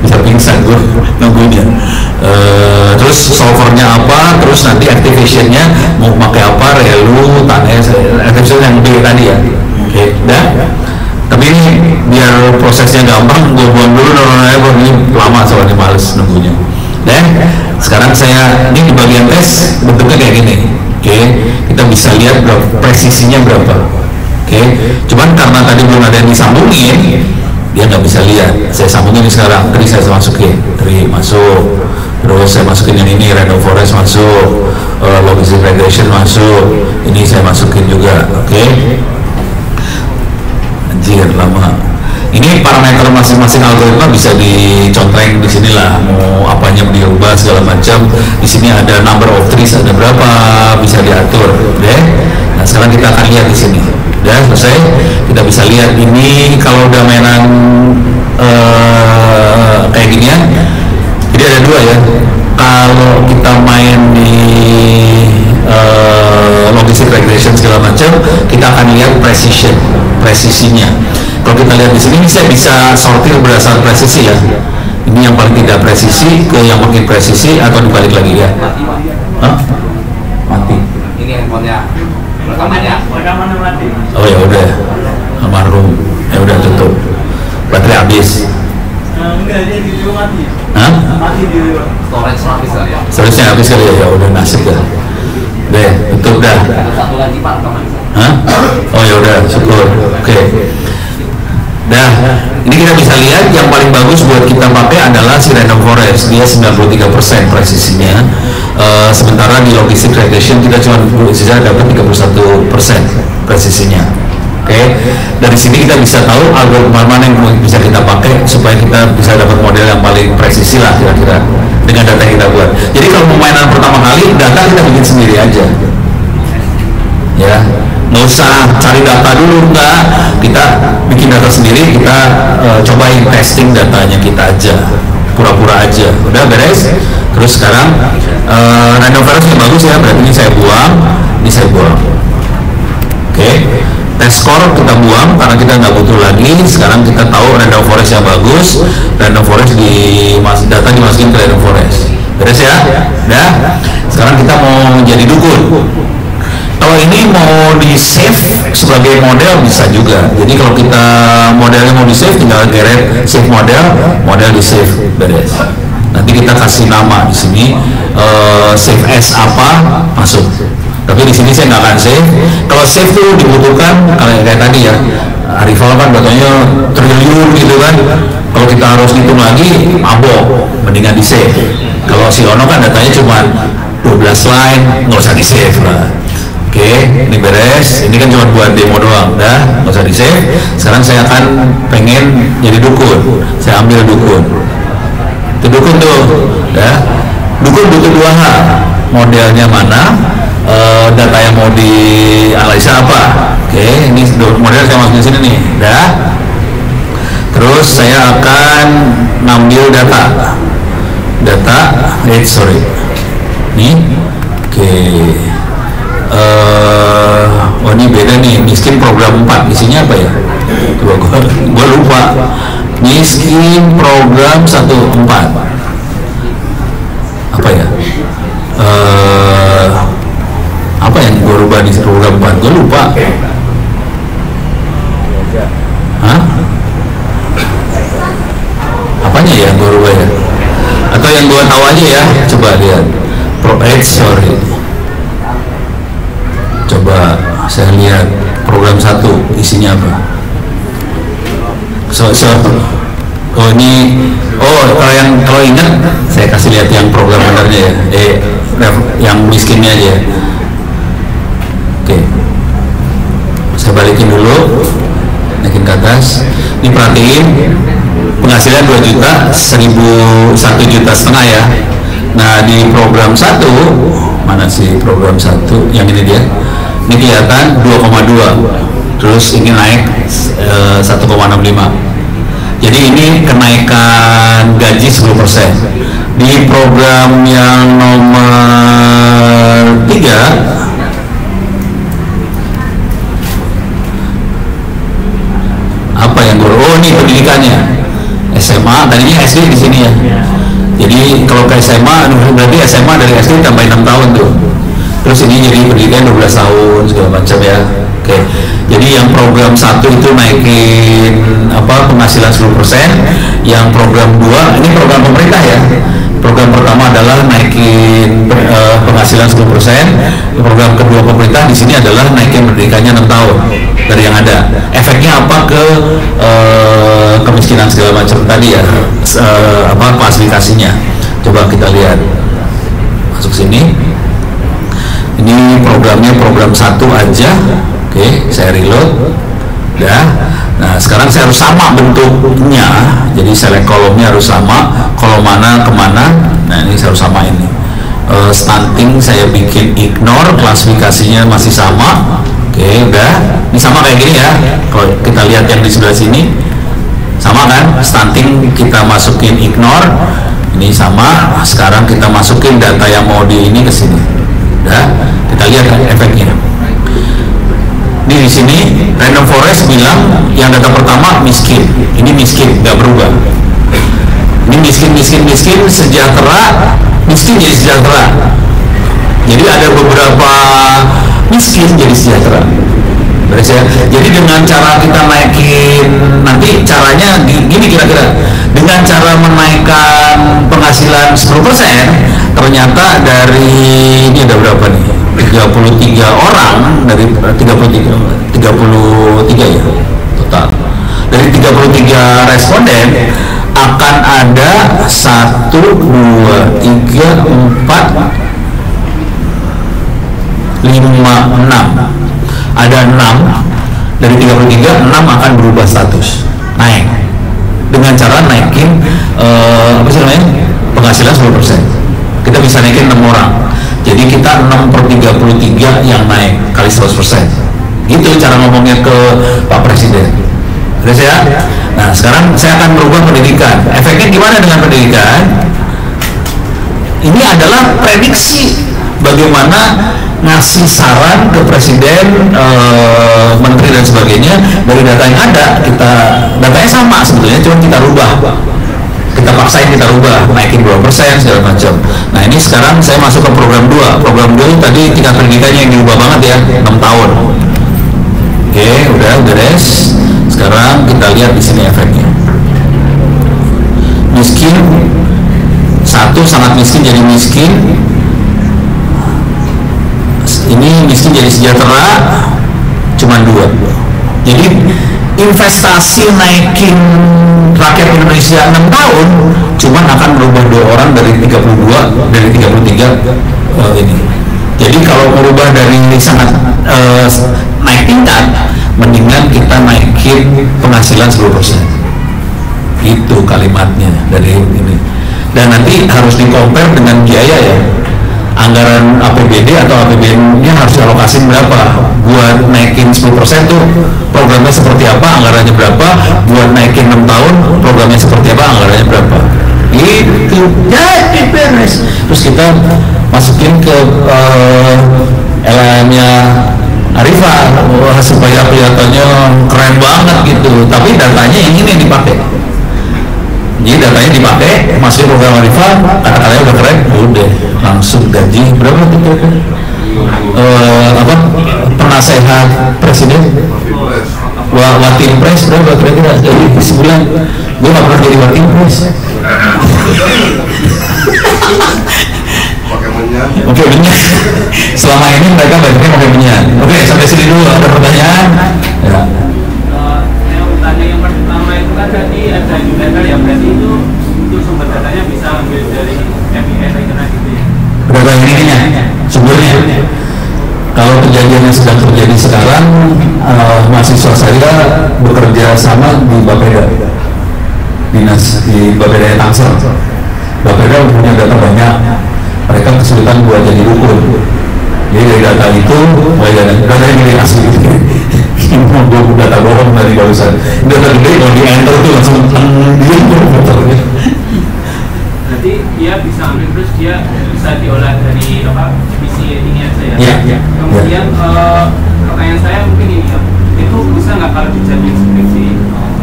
bisa pingsan gue nunggunya. Terus solvernya apa, terus nanti activationnya mau pakai apa, relu, activation yang B tadi ya. Oke, dah. Tapi ini biar prosesnya gampang, gue buang dulu ini lama soalnya males nunggunya. Dan sekarang saya ini di bagian tes bentuknya kayak gini. Oke, kita bisa lihat presisinya berapa. Oke, cuman karena tadi belum ada yang disambungin, dia nggak bisa lihat. Saya sambungin sekarang, tadi saya masukin, masuk, terus saya masukin yang ini, random forest masuk, logistic regression masuk, ini saya masukin juga. Oke, anjir lama. Ini parameter masing-masing algoritma bisa dicontreng di sinilah, mau apanya diubah segala macam. Di sini ada number of trees ada berapa, bisa diatur, deh. Nah sekarang kita akan lihat di sini. Udah selesai, kita bisa lihat ini kalau udah mainan kayak gini ya. Jadi ada dua ya. Kalau kita main di logistic regression segala macam, kita akan lihat presisinya. Kalau kita lihat di sini, saya bisa sortir berdasarkan presisi ya. Ini yang paling tidak presisi ke yang makin presisi atau dibalik lagi ya. Hah? Mati. Ini handphonenya rekamannya mati. Oh ya udah, almarhum. Ya udah tutup. Baterai habis. Enggak, dia di rumah mati. Hah? Mati di rumah. storage habis kali ya. Storage habis kali ya. Ya udah nasib dah. Deh, tutup dah. Satu lagi Pak rekaman. Hah? Oh ya udah, syukur. Oke. Nah, ini kita bisa lihat yang paling bagus buat kita pakai adalah si random forest. Dia 93% presisinya. Sementara di logistic regression kita cuma dapat 31% presisinya. Oke. Dari sini kita bisa tahu algoritma mana yang bisa kita pakai supaya kita bisa dapat model yang paling presisi lah kira-kira dengan data yang kita buat. Jadi kalau pemainan pertama kali, data kita bikin sendiri aja. Ya. Nggak usah cari data dulu, enggak, kita bikin data sendiri, kita cobain testing datanya kita aja, pura-pura aja, udah beres. Terus sekarang random forest yang bagus ya, berarti ini saya buang, oke. Test score kita buang karena kita nggak butuh lagi. Sekarang kita tahu random forest yang bagus, random forest data dimasukin ke random forest, beres ya, udah. Sekarang kita mau jadi dukun. Kalau ini mau di save sebagai model bisa juga. Jadi kalau kita modelnya mau di save, tinggal geret save model di save, beres. Nanti kita kasih nama di sini, save as apa masuk. Tapi di sini saya nggak akan save. Kalau save tuh dibutuhkan kayak tadi ya. Rival kan datanya triliun gitu kan. Kalau kita harus hitung lagi, mabok, mendingan di save. Kalau si Ono kan datanya cuma 12 line, nggak usah di save lah. Oke, ini beres. Ini kan cuma buat demo doang, dah, nggak usah di save. Sekarang saya akan pengen jadi dukun. Saya ambil dukun. Itu dukun tuh, dah. Dukun butuh 2 hal. Modelnya mana, data yang mau dianalisa apa. Oke, ini model saya masukin sini nih, dah. Terus saya akan ngambil data. Nih, oke. Oh ini beda nih, miskin program 4 isinya apa ya? Coba gua lupa. Miskin program 14 apa ya? Apa yang gua rubah di program 4? Gua lupa. Hah? Apanya ya yang gua rubah ya? Atau yang gua tahu aja ya? Coba lihat. Coba saya lihat program 1 isinya apa. Oh ini, kalau ingat saya kasih lihat yang program benernya ya, yang miskinnya aja. Oke, saya balikin dulu, naikin ke atas. Ini perhatiin penghasilan 2 juta, 1,5 juta ya. Nah di program 1 mana sih program 1 yang ini dia? Ini kelihatan 2,2, terus ini naik 1,65. Jadi ini kenaikan gaji 10%. Di program yang nomor 3 apa yang oh ini pendidikannya SMA tadi tadinya SD di sini ya. Jadi kalau ke SMA, berarti SMA dari SD tambah 6 tahun tuh. Terus ini jadi pendidikan 12 tahun segala macam ya. Oke. Jadi yang program 1 itu naikin penghasilan 10%, yang program 2 ini program pemerintah ya. Program pertama adalah naikin penghasilan 10%. Program kedua pemerintah di sini adalah naikin pendidikannya 6 tahun dari yang ada. Efeknya apa ke kemiskinan segala macam tadi ya, klasifikasinya. Coba kita lihat. Masuk sini. Ini programnya program 1 aja. Oke, saya reload. Ya. Nah, sekarang saya harus sama bentuknya. Jadi select kolomnya harus sama, kolom mana kemana. Nah, ini saya harus sama ini. Stunting saya bikin ignore, klasifikasinya masih sama. Oke, udah. Ini sama kayak gini ya. Kalau kita lihat yang di sebelah sini, sama kan? Stunting kita masukin ignore. Ini sama. Sekarang kita masukin data yang mau di ini ke sini. Udah. Kita lihat kan efeknya. Di sini Random Forest bilang yang data pertama miskin, ini miskin nggak berubah. Ini miskin sejahtera, miskin jadi sejahtera. Jadi ada beberapa miskin jadi sejahtera. Jadi dengan cara kita naikin, nanti caranya gini kira-kira, dengan cara menaikkan penghasilan 10%, ternyata dari ini ada berapa nih? 33 orang dari 33 ya total. Dari 33 responden akan ada 1, 2, 3, 4, 5, 6. Ada 6 dari 33, 6 akan berubah status, naik dengan cara naikin penghasilan 10%. Kita bisa naikin 6 orang. Jadi kita 6/33 yang naik kali 100%. Gitu cara ngomongnya ke Pak Presiden. Udah ya? Nah, sekarang saya akan merubah pendidikan. Efeknya gimana dengan pendidikan? Ini adalah prediksi bagaimana ngasih saran ke Presiden, Menteri dan sebagainya dari data yang ada. Datanya sama sebetulnya, cuma kita rubah. Kita paksain, kita rubah, naikin 2% segala macam. Nah, ini sekarang saya masuk ke program 2. Program 2 tadi tingkat pendidikannya yang diubah banget ya, 6 tahun. Oke, udah beres. Sekarang kita lihat di sini efeknya. Miskin 1 sangat miskin jadi miskin. Ini miskin jadi sejahtera cuma 2. Jadi investasi naikin rakyat Indonesia 6 tahun cuman akan merubah 2 orang dari 33 ini. Jadi kalau merubah dari sangat naik tingkat, mendingan kita naikin penghasilan 10%. Itu kalimatnya dari ini. Dan nanti harus di-compare dengan biaya ya. Anggaran APBD atau APBN-nya harus dialokasiin berapa buat naikin 10% tuh programnya seperti apa, anggarannya berapa, buat naikin 6 tahun programnya seperti apa, anggarannya berapa, gitu jadi beres. Terus kita masukin ke LM-nya Arifa supaya kelihatannya keren banget gitu, tapi datanya yang ini yang dipakai. Jadi datanya dipakai, masuk program Arifa, kata-katanya udah keren, udah langsung gaji berapa tuh kira-kira? Penasehat Presiden, Watimpres berapa kira-kira? Jadi sebulan, gue nggak pernah jadi Watimpres. Oke, benar. Selama ini mereka banyaknya pakai menyan. Oke, sampai sini dulu. Ada pertanyaan? Ya. Tadi yang pertama itu kan tadi ada newsletter ya, berarti itu sumber datanya bisa ambil dari MIS gitu ya? Data ininya, sumbernya. Kalau kejadian yang sedang terjadi sekarang, mahasiswa saya bekerja sama di Bapeda, dinas di Bapeda Tangsel. Bapeda punya data banyak, mereka kesulitan buat jadi dukun. Jadi dari data itu, data yang milik asli gitu. Gue data bohong dari barusan. Data gede kalau di enter tuh langsung dia muter. Berarti dia bisa ambil terus dia bisa diolah dari visi ini aja ya. Iya. Kemudian pertanyaan saya mungkin ini ya, itu bisa nggak kalau dijadiin skripsi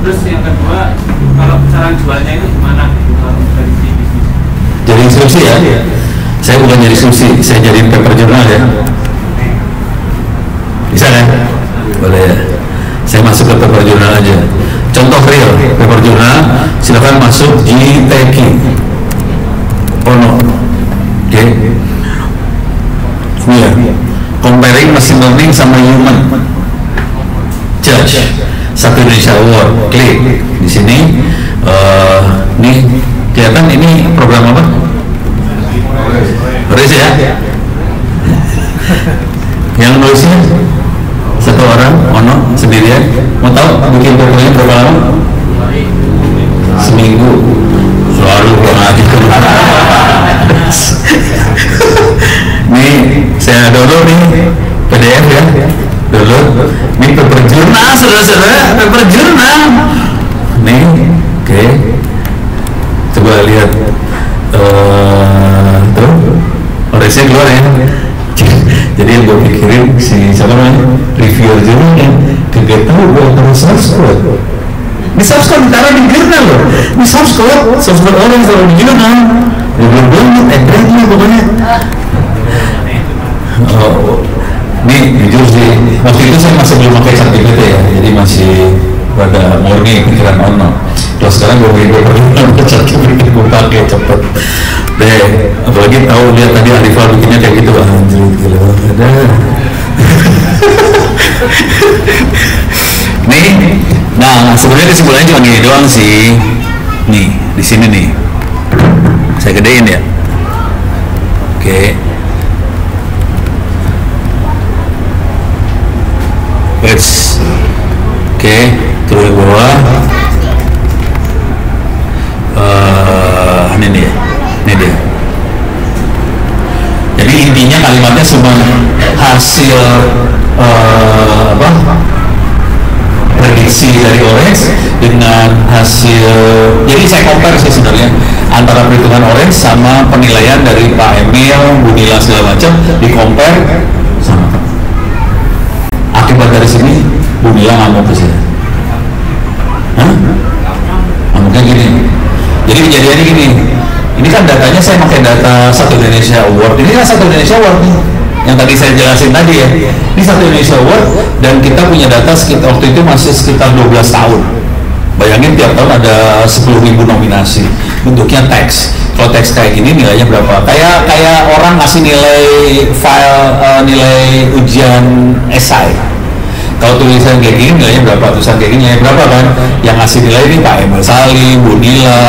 Terus yang kedua, kalau cara jualnya itu gimana? Dari sini. Jadi instruksi ya? Saya bukan jadi instruksi, saya jadiin paper jurnal ya. Bisa kan? Boleh ya. Saya masuk ke paper jurnal aja. Contoh real, paper jurnal, silakan masuk JTK. Oh no. Oke. Ini ya. Comparing machine learning sama human. Judge. Satu Indonesia Award. Klik di sini. Nih kelihatan ini program apa? Ores ya. Yang nulisnya satu orang, Ono sendirian. Mau tahu bikin papernya berapa lama? Seminggu. Selalu lagi. Nih saya download nih PDF ya. Download. Ini paper jurnal, saudara-saudara, paper jurnal. Nih, oke. Coba lihat. Tuh, oresnya keluar ya. Jadi yang gue pikirin si siapa namanya reviewer jurnalnya kagak tahu gue akan subscribe. Di subscribe ditaruh di jurnal loh. Di subscribe orang taruh di jurnal. Belum banget, brandnya pokoknya. Oh, nih jujur sih waktu itu saya masih belum pakai ChatGPT ya, jadi masih pada murni pikiran Ono. Terus sekarang gue pakai ChatGPT, gue pakai cepet deh. Apalagi tahu lihat tadi Arifah bikinnya kayak gitu, anjir gila banget. Nih, nah sebenarnya kesimpulannya cuma gini doang sih. Nih di sini nih, saya gedein ya. Oke. Oke, turun ke bawah. Ini dia. Jadi intinya kalimatnya cuma hasil prediksi dari Orange dengan hasil. Jadi saya compare sih sebenarnya antara perhitungan Orange sama penilaian dari Pak Emil, Bu Nila segala macam, di compare sama. Akibat dari sini Bu Nila ngamuk ke saya. Ngamuknya gini. Jadi kejadiannya gini. Ini kan datanya saya pakai data Satu Indonesia Award. Ini kan Satu Indonesia Award nih. Yang tadi saya jelasin tadi ya. Ini Satu Indonesia Award dan kita punya data sekitar waktu itu masih sekitar 12 tahun. Bayangin tiap tahun ada 10.000 nominasi. Bentuknya teks. Kalau teks kayak gini nilainya berapa? Kayak orang ngasih nilai file nilai ujian esai. Kalau tulisan kayak gini nilainya berapa? Tulisan kayak gini nilainya berapa kan? Yang ngasih nilai ini Pak Emil Salim, Bu Nila,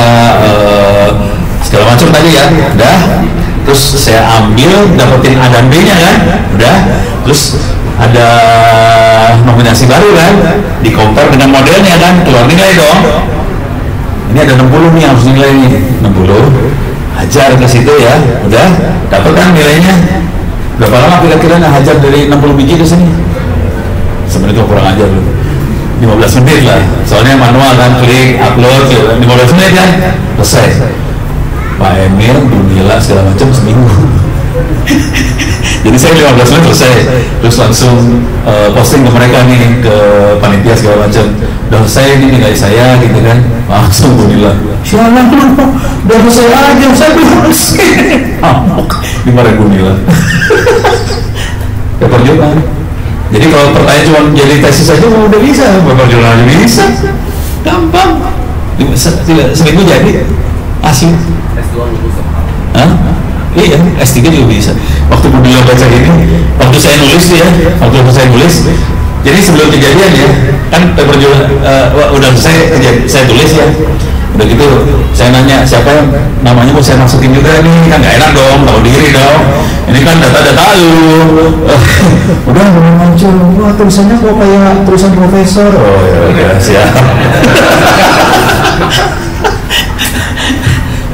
segala macam tadi ya. Udah. Terus saya ambil dapetin A dan B nya kan. Udah. Terus ada nominasi baru kan, di compare dengan modelnya kan, keluar nilai dong. Ini ada 60 nih harus nilai nih, 60 hajar ke situ ya. Udah dapat kan nilainya. Berapa lama kira-kira hajar dari 60 biji ke sini? Sebenarnya kurang ajar loh, 15 menit lah, soalnya manual kan, klik, upload, 15 menit kan, selesai. Pak Emil, Bu Nila, segala macam seminggu. Jadi saya 15 menit selesai, terus langsung posting ke mereka nih, ke panitia segala macam. Udah selesai ini nilai saya gitu kan, langsung Bu Nila, sialan kenapa? Udah selesai aja, saya belum selesai. Amok, dimarahin Bu Nila. Ya perjuangan. Jadi kalau pertanyaan cuma jadi tesis saja udah bisa, paper jurnal bisa, gampang. Seminggu jadi, asli. S2 bisa. Hah? Iya, S3 juga bisa. Waktu Bu Nila baca ini, waktu saya nulis ya, jadi sebelum kejadian ya, kan paper jurnal udah selesai, saya tulis ya. Udah gitu, saya nanya siapa yang namanya mau saya masukin juga nih, kan nggak enak dong, tahu diri dong. Ini kan data-data lu. Udah muncul, wah tulisannya kok kayak tulisan profesor. Oh ya siap.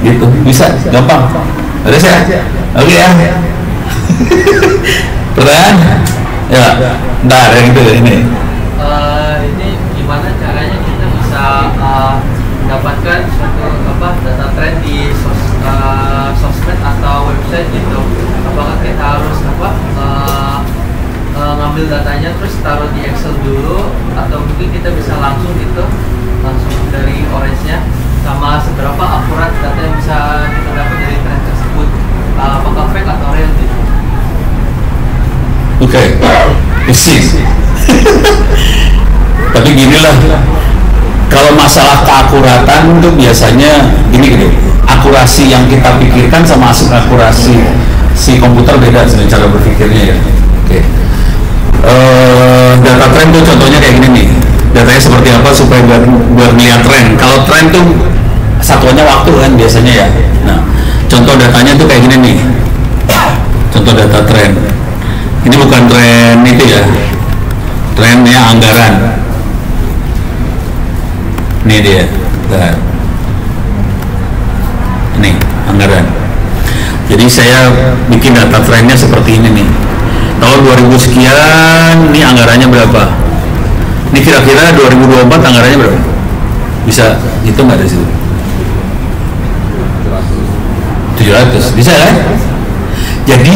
Gitu, bisa, gampang. Udah saya, oke ya. Pertanyaan? Ya, ntar yang itu ini. Ini gimana caranya kita bisa mendapatkan suatu data trend di sosmed atau website gitu? Apakah kita harus ngambil datanya terus taruh di Excel dulu, atau mungkin kita bisa langsung gitu langsung dari Orange-nya, sama seberapa akurat data yang bisa kita dapat dari tren tersebut, apakah fake atau real gitu? Oke, pusing. Tapi ginilah, kalau masalah keakuratan itu biasanya gini, akurasi yang kita pikirkan sama akurasi si komputer beda sebenarnya cara berpikirnya ya. Oke. Data tren tuh contohnya kayak gini nih. Datanya seperti apa supaya biar melihat tren. Kalau tren tuh satuannya waktu kan biasanya ya. Nah, contoh datanya tuh kayak gini nih. Contoh data tren. Ini bukan tren itu ya. Trennya anggaran. Ini dia. Bentar. Ini anggaran. Jadi saya bikin data trennya seperti ini nih. Tahun 2000 sekian, ini anggarannya berapa? Ini kira-kira 2024 anggarannya berapa? Bisa hitung nggak dari situ? 700, bisa kan? Jadi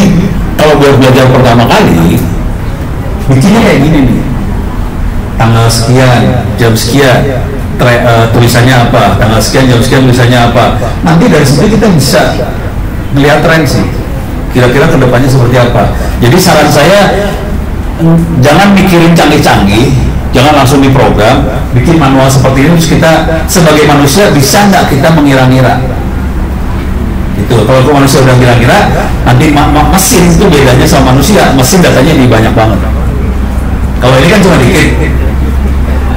kalau buat belajar pertama kali, bikinnya kayak gini nih. Tanggal sekian, jam sekian, tulisannya apa? Tanggal sekian, jam sekian, tulisannya apa? Nanti dari situ kita bisa melihat tren sih. Kira-kira kedepannya seperti apa. Jadi saran saya, jangan mikirin canggih-canggih, jangan langsung diprogram, bikin manual seperti ini. Terus kita sebagai manusia bisa nggak kita mengira-ngira? Gitu. Kalau manusia udah ngira-ngira, nanti mesin itu bedanya sama manusia. Mesin datanya lebih banyak banget. Kalau ini kan cuma dikit.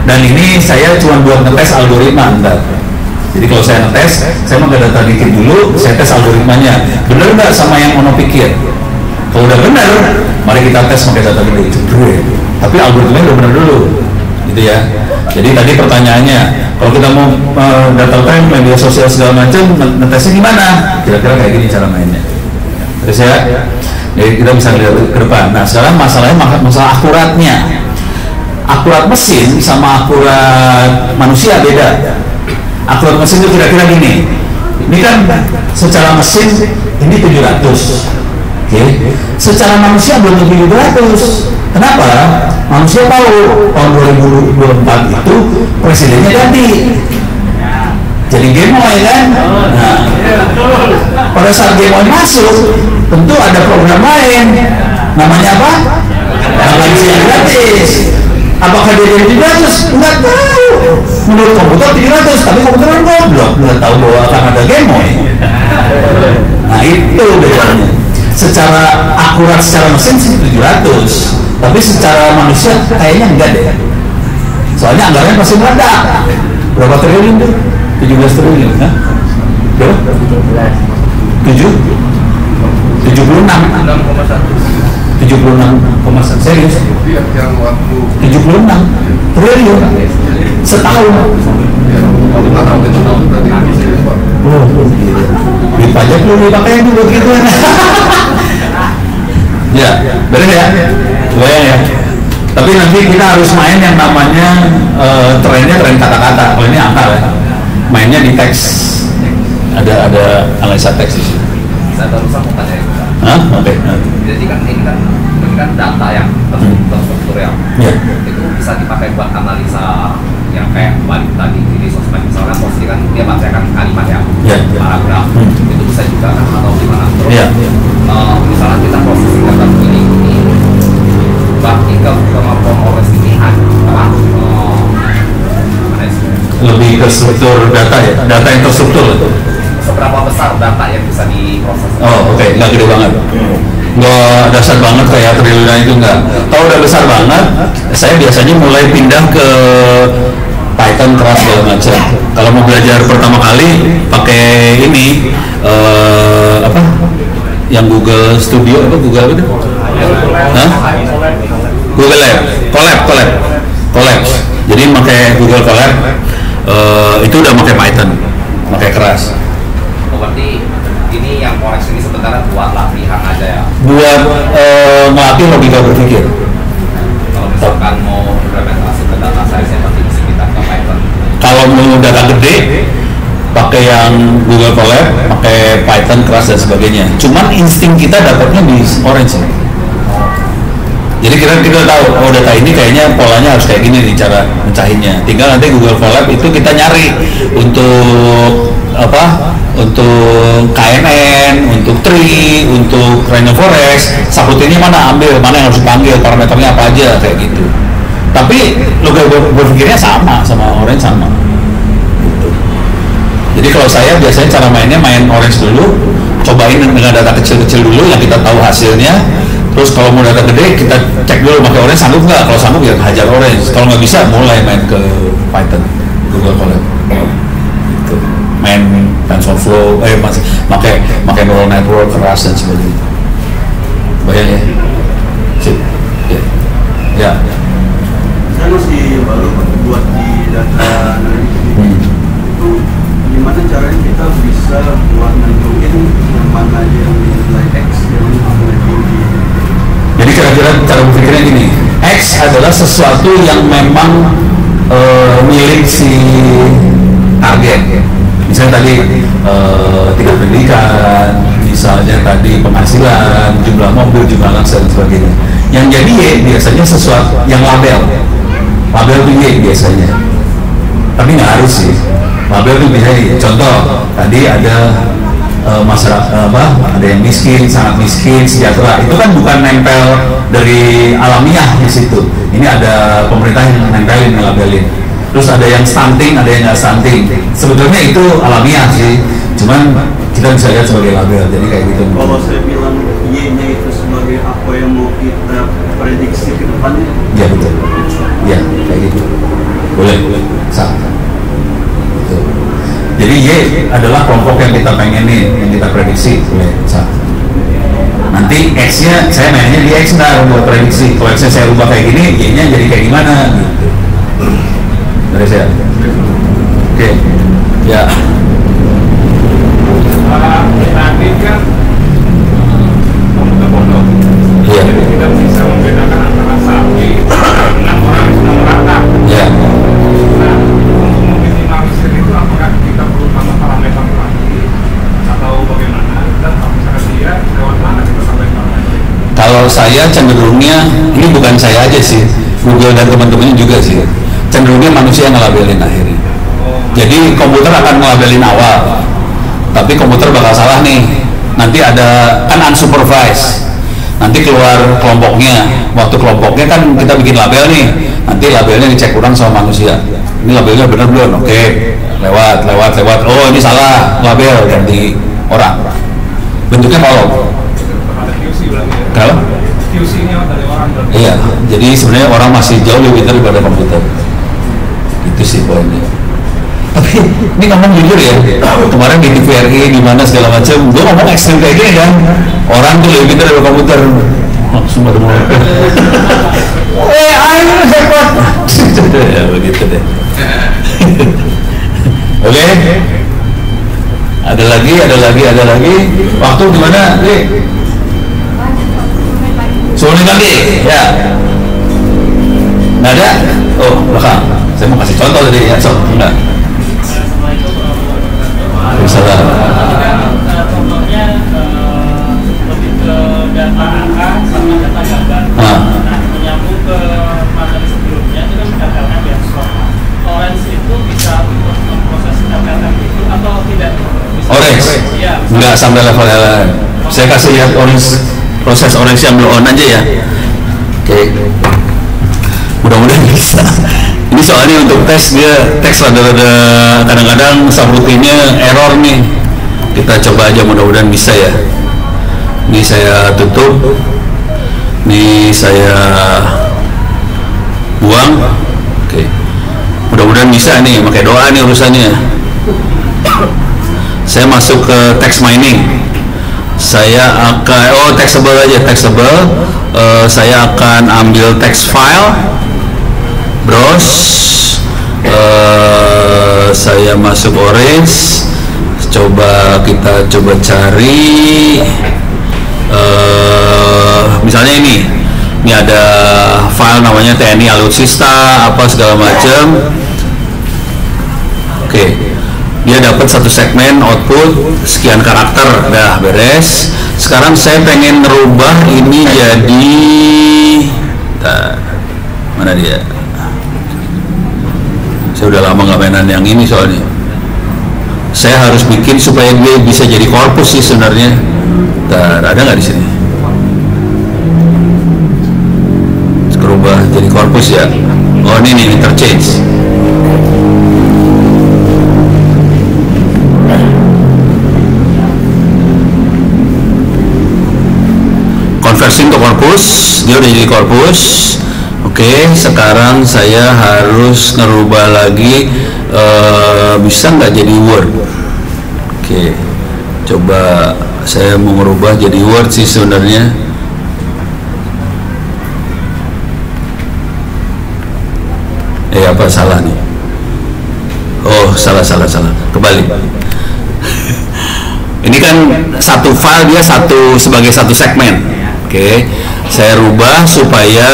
Dan ini saya cuma buat ngetes algoritma. Jadi kalau saya ngetes, saya mau data dikit dulu, saya tes algoritmanya. Bener nggak sama yang Ono pikir? Kalau udah bener, mari kita tes pakai data gede. Tapi algoritmanya udah bener dulu, gitu ya. Jadi tadi pertanyaannya, kalau kita mau data tren, media sosial segala macam, ngetesnya gimana? Kira-kira kayak gini cara mainnya. Terus ya, jadi kita bisa lihat ke depan. Nah sekarang masalahnya masalah akuratnya. Akurat mesin sama akurat manusia beda. Akurat mesin itu kira-kira gini. Ini kan secara mesin ini 700. Oke. Secara manusia belum lebih 700. Kenapa? Manusia tahu tahun 2024 itu presidennya ganti. Jadi Gemoy kan? Nah, pada saat Gemoy masuk, tentu ada program lain. Namanya apa? Makan siang gratis. Apakah dia jadi 700? Enggak tahu. Menurut komputer 700, tapi komputer kan goblok, nggak tahu bahwa akan ada Gemoy. Nah itu bedanya. Secara akurat secara mesin sih 700, tapi secara manusia kayaknya enggak deh. Soalnya anggarannya pasti meledak. Berapa triliun tuh? 17 triliun, kan? Berapa? 76,1 serius? 76 triliun setahun. Duit pajak lu dipakai dulu gitu. Ya, bener ya? Bayang ya. Tapi nanti kita harus main yang namanya trennya tren kata-kata. Kalau ini angka ya. Mainnya di teks. Ada analisa teks di situ. Saya baru mau tanya itu. Hah? Oke. Jadi kan ini kan data yang terstruktur ya. Itu bisa dipakai buat analisa yang kayak balik tadi di sosmed misalkan posisi kan dia bacakan kalimat ya, paragraf itu bisa juga kan atau gimana terus misalnya kita posisi data ini berarti ke Polres ini apa lebih ke struktur data ya, data yang terstruktur. Seberapa besar data yang bisa diproses? Oh oke, nggak gede banget, nggak dasar banget kayak triliunan itu nggak. Kalau udah besar banget, saya biasanya mulai pindah ke Python keras segala macam. Kalau mau belajar pertama kali pakai ini apa? Yang Google Studio apa Google itu? Google Lab, Colab. Jadi pakai Google Colab itu udah pakai Python, pakai keras. Berarti ini yang Forex ini sebenarnya buat latihan aja ya? Buat melatih logika berpikir. Kalau misalkan mau implementasi ke data science yang pasti mesti kita ke Python. Kalau mau data gede, pakai yang Google Colab, pakai Python keras dan sebagainya. Cuman insting kita dapatnya di Orange. Jadi Jadi kita tahu, oh data ini kayaknya polanya harus kayak gini nih cara mencahinnya. Tinggal nanti Google Colab itu kita nyari untuk apa? Untuk KNN, untuk tree, untuk rainforest, subroutine-nya mana ambil, mana yang harus dipanggil, parameternya apa aja kayak gitu. Tapi logika berpikirnya sama Orange sama. Gitu. Jadi kalau saya biasanya cara mainnya main Orange dulu, cobain dengan data kecil-kecil dulu yang kita tahu hasilnya. Terus kalau mau data gede kita cek dulu pakai Orange sanggup nggak, kalau sanggup ya hajar Orange, kalau nggak bisa mulai main ke Python, Google Colab gitu. Main TensorFlow, masih pakai neural network keras dan sebagainya. Bayang ya, sip, ya. Saya masih baru buat di data itu gimana caranya kita bisa buat nentuin yang mana yang nilai X yang nilai tinggi. Jadi kira-kira cara berpikirnya gini, X adalah sesuatu yang memang milik si target. Misalnya tadi tingkat pendidikan, misalnya tadi penghasilan, jumlah mobil, jumlah anak dan sebagainya. Yang jadi Y biasanya sesuatu yang label itu Y biasanya. Tapi nggak harus sih. Label itu bisa contoh tadi ada masyarakat ada yang miskin, sangat miskin, sejahtera, itu kan bukan nempel dari alamiah di situ. Ini ada pemerintah yang nempelin, labelin. Terus ada yang stunting, ada yang nggak stunting. Sebetulnya itu alamiah sih, cuman kita bisa lihat sebagai label. Jadi kayak gitu. Kalau saya bilang Y-nya itu sebagai apa yang mau kita prediksi ke depannya? Ya betul. Ya kayak gitu. Boleh, sama. Jadi Y adalah kelompok yang kita pengenin, yang kita prediksi. Boleh, sama. Nanti X-nya saya mainnya di X ntar buat prediksi. Kalau X-nya saya ubah kayak gini, Y-nya jadi kayak gimana? Gitu. Dari saya. Oke. Ya. Nanti kan komputer-komputer. Iya. Jadi kita bisa membedakan antara sapi dengan orang yang sedang merata. Iya. Nah, untuk meminimalisir itu apakah kita perlu tambah parameter lagi atau bagaimana? Dan kalau misalkan dia lewat mana kita sampaikan? Kalau saya cenderungnya, ini bukan saya aja sih, Google dan teman-temannya juga sih, cenderungnya manusia yang ngelabelin akhirnya. Jadi komputer akan ngelabelin awal, tapi komputer bakal salah nih. Nanti ada kan unsupervised, nanti keluar kelompoknya. Waktu kelompoknya kan kita bikin label nih, nanti labelnya dicek ulang sama manusia. Ini labelnya benar belum? Oke, lewat. Oh ini salah, label ganti orang. Bentuknya kalau kalau QC-nya dari orang berarti. iya, jadi sebenarnya orang masih jauh lebih pintar daripada komputer. Itu sih poinnya. Tapi ini ngomong jujur ya, kemarin di TVRI di mana segala macam, gue ngomong ekstrim kayak gini kan, orang tuh lebih pintar daripada komputer. Langsung pada mau. Ayo hebat. Ya begitu deh. Oke. Ada lagi. Waktu gimana? Sulit lagi, ya. Nggak ada? Oh, belakang. Saya mau kasih contoh tadi ya, so, enggak. Waalaikumsalam. Contohnya lebih ke data angka sama data gambar. Nah, menyambung ke materi sebelumnya itu kan data biasa. Orange itu bisa memproses data itu atau tidak? Orange? Ya, Enggak sampai level LLM. Saya kasih lihat proses Orange yang belum on aja ya. Oke. Mudah-mudahan bisa. Ini soalnya untuk tes dia teks rada-rada kadang-kadang subroutine-nya error nih. Kita coba aja mudah-mudahan bisa ya. Ini saya tutup. Ini saya buang. Oke. Mudah-mudahan bisa nih, pakai doa nih urusannya. Saya masuk ke text mining. Saya akan taxable aja, saya akan ambil text file, browse, saya masuk Orange, kita coba cari, misalnya ini ada file namanya TNI Alutsista apa segala macam. Oke. Dia dapat satu segmen output sekian karakter, dah beres. Sekarang saya pengen merubah ini jadi Mana dia? Saya udah lama nggak mainan yang ini soalnya. Saya harus bikin supaya dia bisa jadi korpus sih sebenarnya. Ada nggak di sini? Berubah jadi korpus ya. Oh ini nih, interchange. Konversi untuk korpus, dia udah jadi korpus. Oke, sekarang saya harus ngerubah lagi. Bisa nggak jadi Word? Oke, coba saya mau ngerubah jadi Word sih sebenarnya. Apa salah nih? Oh, salah. Kembali. Ini kan satu file, dia sebagai satu segmen. Oke, saya rubah supaya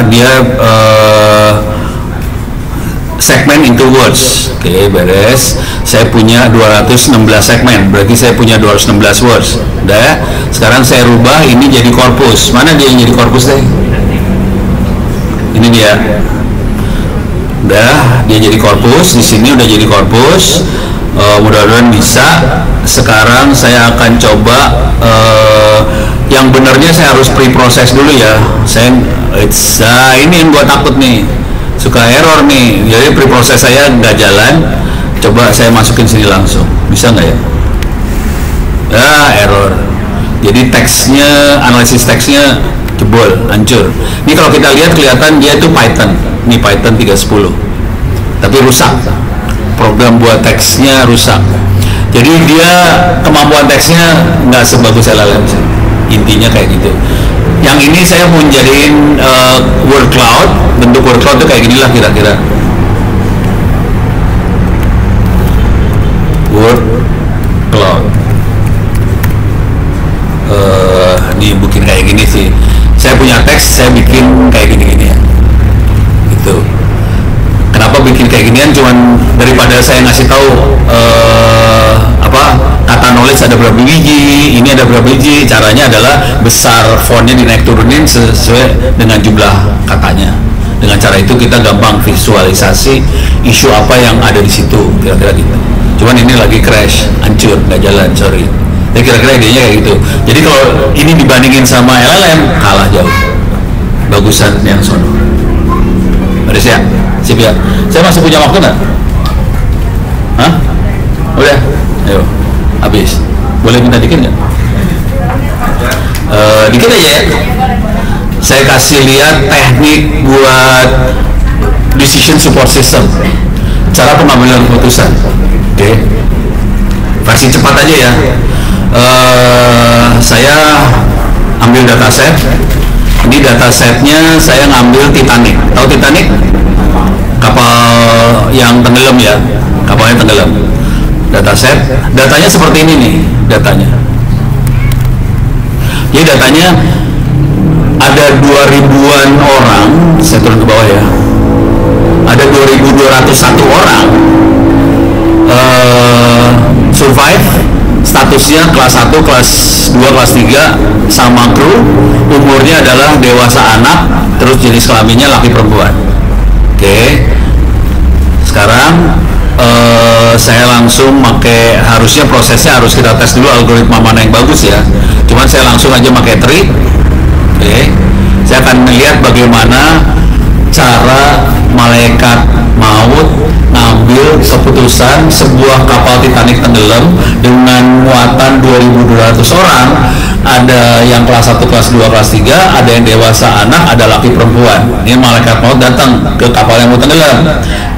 dia segmen into words. Oke, beres. Saya punya 216 segmen, berarti saya punya 216 words. Udah. Sekarang saya rubah ini jadi korpus. Mana dia yang jadi korpus deh? Ini dia. Udah, dia jadi korpus. Di sini udah jadi korpus. Mudah-mudahan bisa. Sekarang saya akan coba yang benernya saya harus pre-proses dulu ya. Ini yang gua takut nih, suka error nih. Jadi pre-proses saya nggak jalan. Coba saya masukin sini langsung, bisa nggak ya? Error. Jadi teksnya, analisis teksnya jebol, hancur. Ini kalau kita lihat kelihatan dia itu Python. Ini Python 3.10, tapi rusak. Program buat teksnya rusak. Jadi dia kemampuan teksnya nggak sebagus LLM. Intinya kayak gitu. Yang ini saya mau jadiin word cloud. Bentuk word cloud itu kayak ginilah kira-kira. Word cloud. Ini bikin kayak gini sih. Saya punya teks, saya bikin kayak gini-gini ya. Gitu. Kenapa bikin kayak ginian? Cuman daripada saya ngasih tahu kata knowledge ada berapa biji, ini ada berapa biji. Caranya adalah besar fontnya dinaik turunin sesuai dengan jumlah katanya. Dengan cara itu kita gampang visualisasi isu apa yang ada di situ, kira-kira gitu. Cuman ini lagi crash, hancur, nggak jalan, sorry. Jadi kira-kira idenya kayak gitu. Jadi kalau ini dibandingin sama LLM, kalah jauh. Bagusan yang sono. Ada siap? Sip ya? Saya masih punya waktu nggak? Hah? Udah? Ayo, habis. Boleh minta dikit nggak? Dikit aja ya. Saya kasih lihat teknik buat decision support system, cara pengambilan keputusan. Oke. Versi cepat aja ya. Saya ambil dataset. Ini datasetnya saya ngambil Titanic. Tahu Titanic? Kapal yang tenggelam ya. Kapalnya tenggelam. Dataset. Datanya seperti ini nih. Datanya. Jadi datanya ada 2000-an orang. Saya turun ke bawah ya. Ada 2201 orang survive. Statusnya kelas 1, kelas 2, kelas 3 sama kru. Umurnya adalah dewasa anak, terus jenis kelaminnya laki perempuan. Oke. Sekarang saya langsung pakai, harusnya prosesnya harus kita tes dulu algoritma mana yang bagus ya. Cuman saya langsung aja pakai tree. Oke. Saya akan melihat bagaimana cara malaikat maut ngambil keputusan sebuah kapal Titanic tenggelam dengan muatan 2200 orang. Ada yang kelas 1, kelas 2, kelas 3, ada yang dewasa anak, ada laki perempuan. Ini malaikat maut datang ke kapal yang mau tenggelam.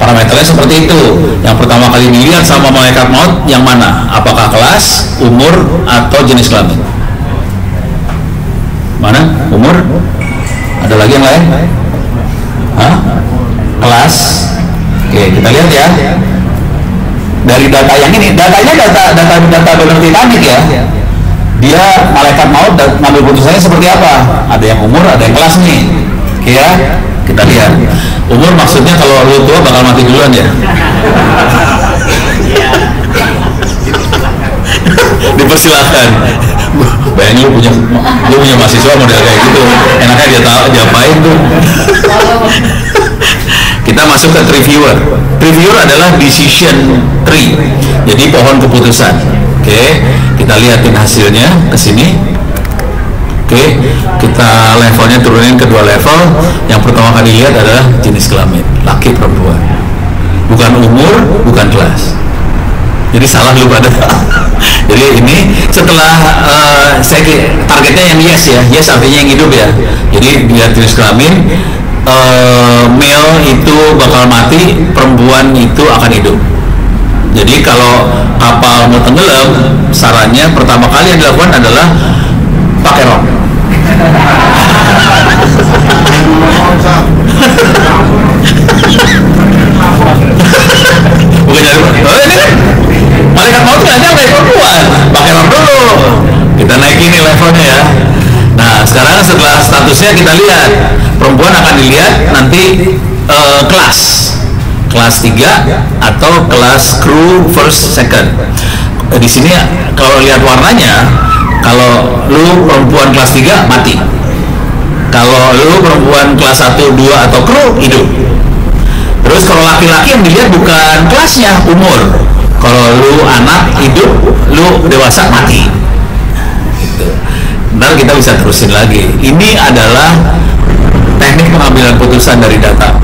Parameternya seperti itu. Yang pertama kali dilihat sama malaikat maut yang mana? Apakah kelas, umur, atau jenis kelamin? Mana? Umur? Ada lagi yang lain? Hah? Kelas? Oke, kita lihat ya. Dari data yang ini, datanya data donor Titanic ya. Dia malaikat maut ngambil putusannya seperti apa? Ada yang umur, ada yang kelas nih. Oke ya, kita lihat. Umur maksudnya kalau lu tua bakal mati duluan ya. Dipersilahkan. Bayangin lu punya mahasiswa model kayak gitu, enaknya dia tahu diapain tuh. masuk ke reviewer. Reviewer adalah decision tree, jadi pohon keputusan. Oke, kita lihatin hasilnya ke sini. Oke, kita levelnya turunin ke 2 level. Yang pertama kali lihat adalah jenis kelamin, laki perempuan, bukan umur, bukan kelas. Jadi salah lu pada. Jadi ini setelah saya targetnya yang yes ya, yes artinya yang hidup ya. Jadi lihat jenis kelamin, male itu bakal mati, perempuan itu akan hidup. Jadi kalau kapal mau tenggelam, sarannya pertama kali yang dilakukan adalah pakai rok. Bukan jadi malaikat maut nggak nyampe perempuan, pakai rok dulu. Kita naikin nih levelnya ya. Nah sekarang setelah statusnya kita lihat, perempuan akan dilihat nanti kelas 3 atau kelas crew first second. Di sini kalau lihat warnanya, kalau lu perempuan kelas 3 mati, kalau lu perempuan kelas 1, 2 atau kru hidup. Terus kalau laki-laki yang dilihat bukan kelasnya, umur. Kalau lu anak hidup, lu dewasa mati. Gitu. Ntar kita bisa terusin lagi. Ini adalah teknik pengambilan putusan dari data.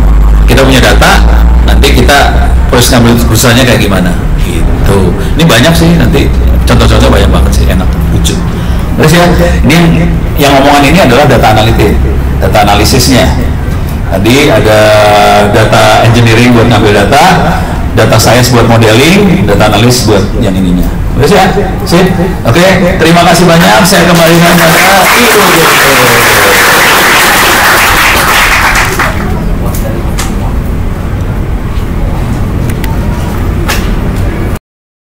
Kita punya data, nanti kita proses ngambil keputusannya kayak gimana. Gitu. Ini banyak sih, nanti contoh-contoh banyak banget sih, enak, lucu. Terus ya, ini yang omongan ini adalah data analisisnya. Tadi ada data engineering buat ngambil data science buat modeling, data analis buat yang ininya. Terus ya, sip. Oke, terima kasih banyak. Saya kembalikan kepada Ibu.